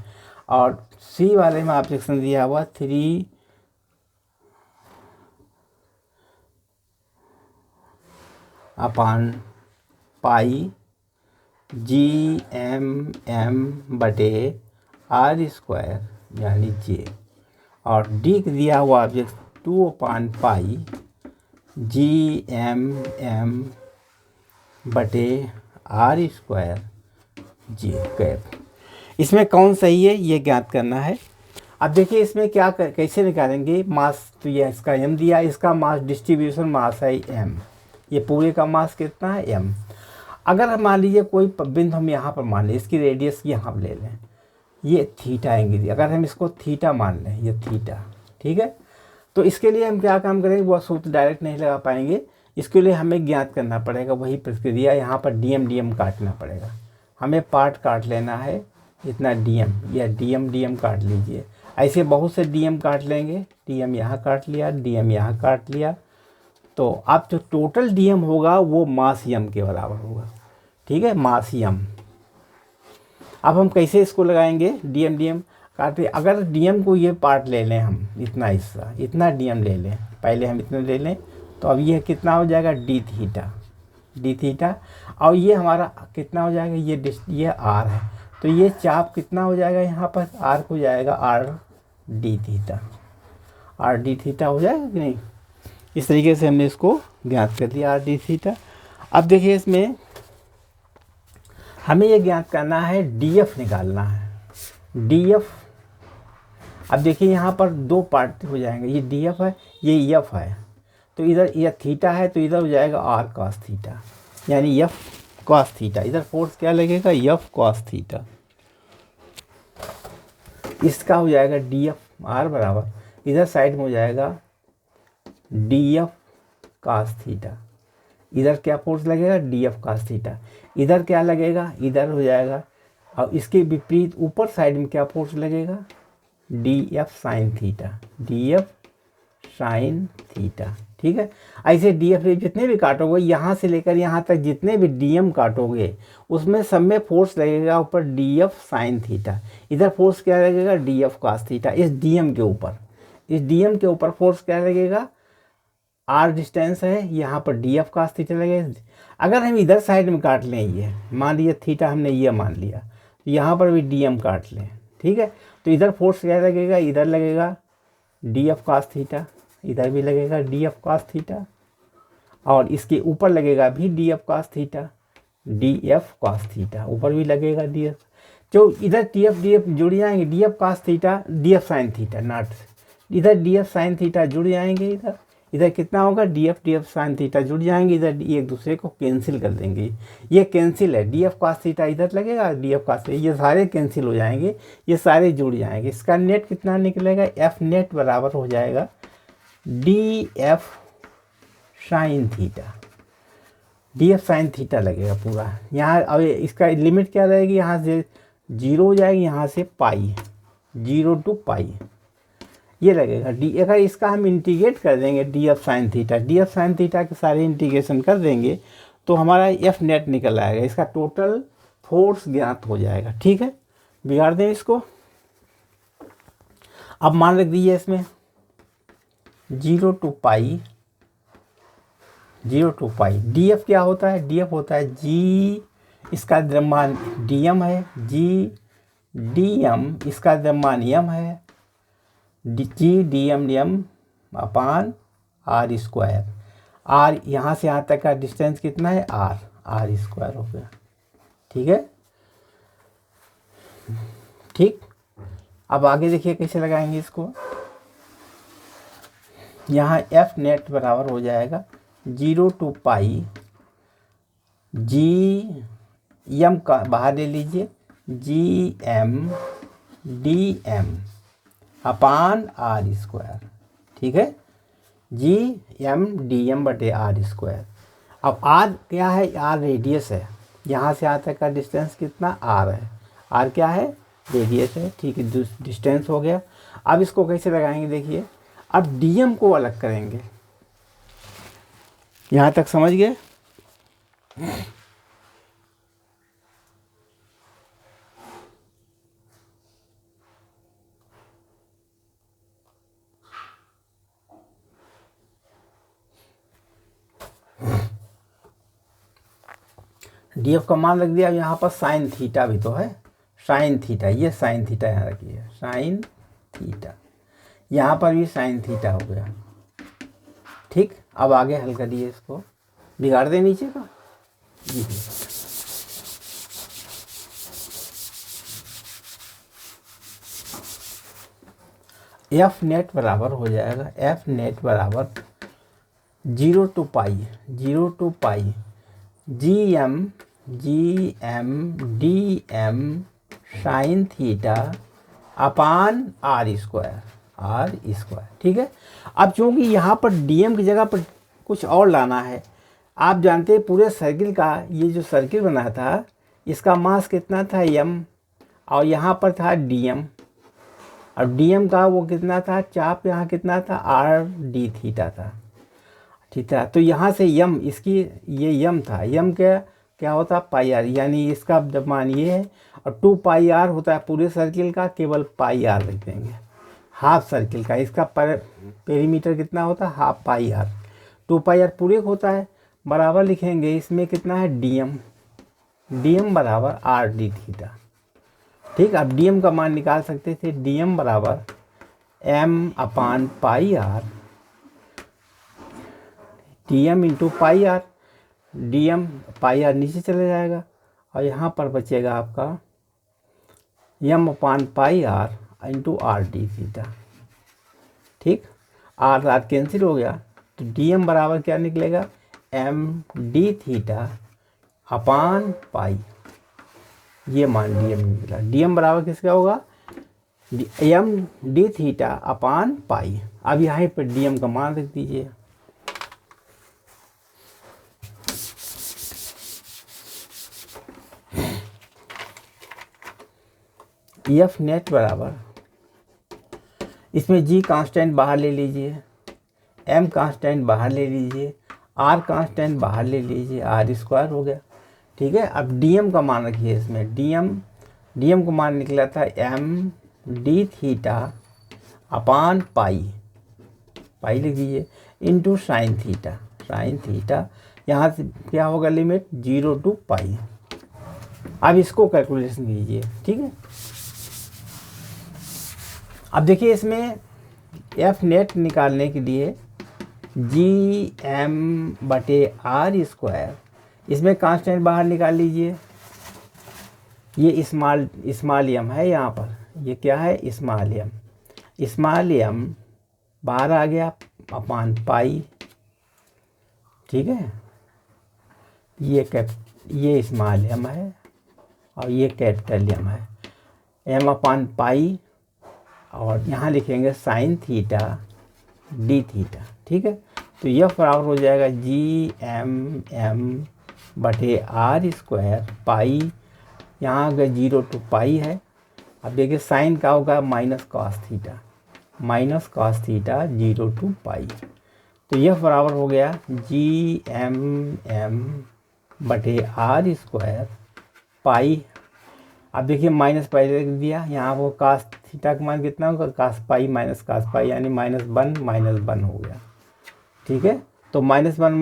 और सी वाले में ऑब्जेक्शन दिया हुआ 3/पाई GMM/R² यानी जे। और डी दिया हुआ ऑब्जेक्ट 2/पाई GMM/R² जे कैप। इसमें कौन सही है ये ज्ञात करना है। अब देखिए इसमें क्या कैसे निकालेंगे। मास तो ये इसका m दिया, इसका मास डिस्ट्रीब्यूशन मास है m। ये पूरे का मास कितना है m। अगर हम मान लीजिए कोई बिंदु हम यहाँ पर मान लें, इसकी रेडियस यहाँ पर ले लें, ये थीटा एंगल, अगर हम इसको थीटा मान लें, ये थीटा। ठीक है, तो इसके लिए हम क्या काम करेंगे, वो सूत्र डायरेक्ट नहीं लगा पाएंगे। इसके लिए हमें ज्ञात करना पड़ेगा वही प्रक्रिया। यहाँ पर डीएम काटना पड़ेगा। हमें पार्ट काट लेना है इतना डीएम, या डीएम काट लीजिए। ऐसे बहुत से डीएम काट लेंगे। डीएम यहाँ काट लिया, डीएम यहाँ काट लिया, तो अब जो टोटल डीएम होगा वो मास एम के बराबर होगा। ठीक है, मास एम। अब हम कैसे इसको लगाएंगे, डीएम काटे। अगर डीएम को ये पार्ट ले लें हम, इतना हिस्सा, इतना डीएम ले लें, पहले हम इतना ले लें, तो अब ये कितना हो जाएगा डी थीटा। और ये हमारा कितना हो जाएगा, ये आर है, तो ये चाप कितना हो जाएगा, यहाँ पर आर को जाएगा आर डी थीटा हो जाएगा कि नहीं। इस तरीके से हमने इसको ज्ञात कर दिया आर डी थीटा। अब देखिए इसमें हमें ये ज्ञात करना है, डीएफ निकालना है। डीएफ, अब देखिए यहाँ पर दो पार्ट हो जाएंगे, ये डीएफ है, ये एफ है, तो इधर ये थीटा है, तो इधर हो जाएगा आर कॉस थीटा, यानी एफ कॉस थीटा। इधर फोर्स क्या लगेगा, एफ कॉस थीटा। इसका हो जाएगा डीएफ आर बराबर, इधर साइड में हो जाएगा डीएफ कॉस थीटा। इधर क्या फोर्स लगेगा, डीएफ कॉस थीटा। इधर क्या लगेगा, इधर हो जाएगा, और इसके विपरीत ऊपर साइड में क्या फोर्स लगेगा, डीएफ साइन थीटा। ठीक है, ऐसे डीएफ जितने भी काटोगे, यहाँ से लेकर यहाँ तक जितने भी डीएम काटोगे, उसमें सब में फोर्स लगेगा ऊपर डीएफ साइन थीटा। इधर फोर्स क्या लगेगा, डीएफ कॉस थीटा। इस डीएम के ऊपर फोर्स क्या लगेगा, आर डिस्टेंस है, यहाँ पर डीएफ कॉस थीटा लगेगा। अगर हम इधर साइड में काट लें, ये मान लिया थीटा हमने ये मान लिया, तो यहाँ पर भी डीएम काट लें। ठीक है, तो इधर फोर्स क्या लगेगा, इधर लगेगा डीएफ कॉस थीटा, इधर भी लगेगा डीएफ कॉस थीटा, और इसके ऊपर लगेगा भी डीएफ कॉस थीटा ऊपर भी लगेगा डीएफ। जो इधर टी एफ डी एफ जुड़ जाएंगे, D F cos theta D F sine theta, not इधर डी एफ साइन थीटा जुड़ जाएंगे, इधर इधर कितना होगा डी एफ साइन थीटा जुड़ जाएंगे, इधर एक दूसरे को कैंसिल कर देंगे, ये कैंसिल है, डी एफ कास थीटा इधर लगेगा, डी एफ कास, ये सारे कैंसिल हो जाएंगे, ये सारे जुड़ जाएंगे, इसका नेट कितना निकलेगा, एफ नेट बराबर हो जाएगा D F sine theta, D F sine theta लगेगा पूरा। यहाँ अब इसका लिमिट क्या रहेगी, यहाँ से 0 हो जाएगी, यहाँ से पाई, 0 to पाई ये लगेगा डी। अगर इसका हम इंटीग्रेट कर देंगे D F sine theta, D F sine theta के सारे इंटीग्रेशन कर देंगे तो हमारा एफ नेट निकल आएगा, इसका टोटल फोर्स ज्ञात हो जाएगा। ठीक है, बिगाड़ दें इसको। अब मान रख दीजिए इसमें 0 to pi, 0 to pi, D F क्या होता है, डी एफ होता है जी, इसका द्रव्यमान डी एम है, जी डी एम, इसका द्रव्यमान एम है, G D M upon R square, R यहाँ से यहाँ तक का डिस्टेंस कितना है, आर स्क्वायर हो गया। ठीक है, ठीक। अब आगे देखिए कैसे लगाएंगे इसको। यहाँ एफ नेट बराबर हो जाएगा 0 to पाई, जी एम का बाहर ले लीजिए, G M D M upon R square. ठीक है, जी एम डी एम बटे आर स्क्वायर। अब आर क्या है, आर रेडियस है, यहाँ से यहाँ तक का डिस्टेंस कितना, आर है, आर क्या है, रेडियस है। ठीक है, डिस्टेंस हो गया। अब इसको कैसे लगाएंगे देखिए, अब डी एम को अलग करेंगे, यहाँ तक समझ गए। डी एफ का मान रख दिया। अब यहाँ पर साइन थीटा भी तो है, साइन थीटा, ये साइन थीटा यहाँ रखिए, साइन थीटा, यहाँ पर भी साइन थीटा हो गया। ठीक, अब आगे हल करिए इसको, बिगाड़ दे नीचे का। एफ नेट बराबर हो जाएगा, एफ नेट बराबर 0 to pi, 0 to pi, G M D M sine theta upon R square. ठीक है, अब चूंकि यहाँ पर डीएम की जगह पर कुछ और लाना है, आप जानते हैं पूरे सर्किल का, ये जो सर्किल बना था इसका मास कितना था, एम, और यहाँ पर था डीएम, और डीएम का वो कितना था, चाप यहाँ कितना था, आर डी थीटा था। ठीक है, तो यहाँ से यम, इसकी ये यम था, यम क्या होता है, पाई आर, यानी इसका मान ये है, और 2 पाई आर होता है पूरे सर्किल का, केवल पाई आर लिख देंगे, हाफ सर्किल का, इसका पेरीमीटर कितना होता है, half pi R, 2 pi R पूरे होता है, बराबर लिखेंगे इसमें कितना है, डीएम बराबर आर डी थीटा। ठीक, अब डीएम का मान निकाल सकते थे, डीएम बराबर M upon pi R, DM into pi R, DM pi R नीचे चले जाएगा, और यहाँ पर बचेगा आपका M upon pi R into R D theta. ठीक, आर कैंसिल हो गया, तो डीएम बराबर क्या निकलेगा, M D theta upon pi, ये मान डीएम निकला। डीएम बराबर किसका होगा, M D theta upon pi. अब यहाँ पर डीएम का मान रख दीजिए, एफ नेट बराबर, इसमें जी कांस्टेंट बाहर ले लीजिए, एम कांस्टेंट बाहर ले लीजिए, आर कांस्टेंट बाहर ले लीजिए, आर स्क्वायर हो गया। ठीक है, अब डीएम का मान रखिए इसमें, डीएम का मान निकला था एम डी थीटा अपान पाई लिख दीजिए, इंटू साइन थीटा, यहाँ से क्या होगा, लिमिट 0 to पाई। अब इसको कैलकुलेशन कीजिए। ठीक है, अब देखिए इसमें एफ नेट निकालने के लिए जी एम बटे आर स्क्वायर, इसमें कांस्टेंट बाहर निकाल लीजिए, ये स्मॉल एम है यहाँ पर, ये क्या है स्मॉल एम। स्मॉल एम बाहर आ गया अपान पाई, ठीक है। ये स्मॉल एम है और ये कैपिटल एम है, एम अपान पाई, और यहाँ लिखेंगे साइन थीटा डी थीटा, ठीक है। तो यह बराबर हो जाएगा जी एम बटे आर स्क्वायर पाई, यहाँ अगर 0 to पाई है। अब देखिए साइन का होगा माइनस कॉस थीटा 0 to पाई। तो यह बराबर हो गया जी एम बटे आर स्क्वायर पाई। अब देखिए माइनस पाई रख दिया, यहाँ वो कास थीटा का मान कितना होगा, कास पाई माइनस कास पाई, यानी -1 हो गया, ठीक है। तो -1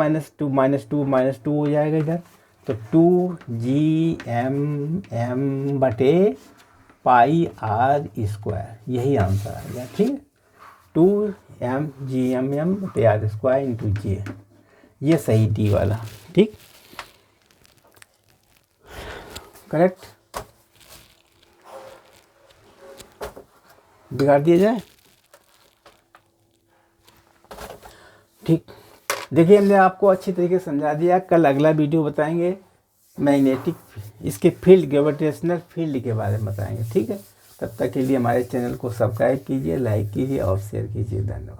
-2 हो जाएगा इधर, तो 2 बटे पाई आर स्क्वायर, यही आंसर आ गया, ठीक है। 2 बटे आर स्क्वायर इंटू जे, ये सही डी वाला, ठीक, करेक्ट। बिगाड़ दिया जाए, ठीक। देखिए हमने आपको अच्छी तरीके से समझा दिया। कल अगला वीडियो बताएंगे मैग्नेटिक, इसके फील्ड, ग्रेविटेशनल फील्ड के बारे में बताएंगे, ठीक है। तब तक के लिए हमारे चैनल को सब्सक्राइब कीजिए, लाइक कीजिए और शेयर कीजिए। धन्यवाद।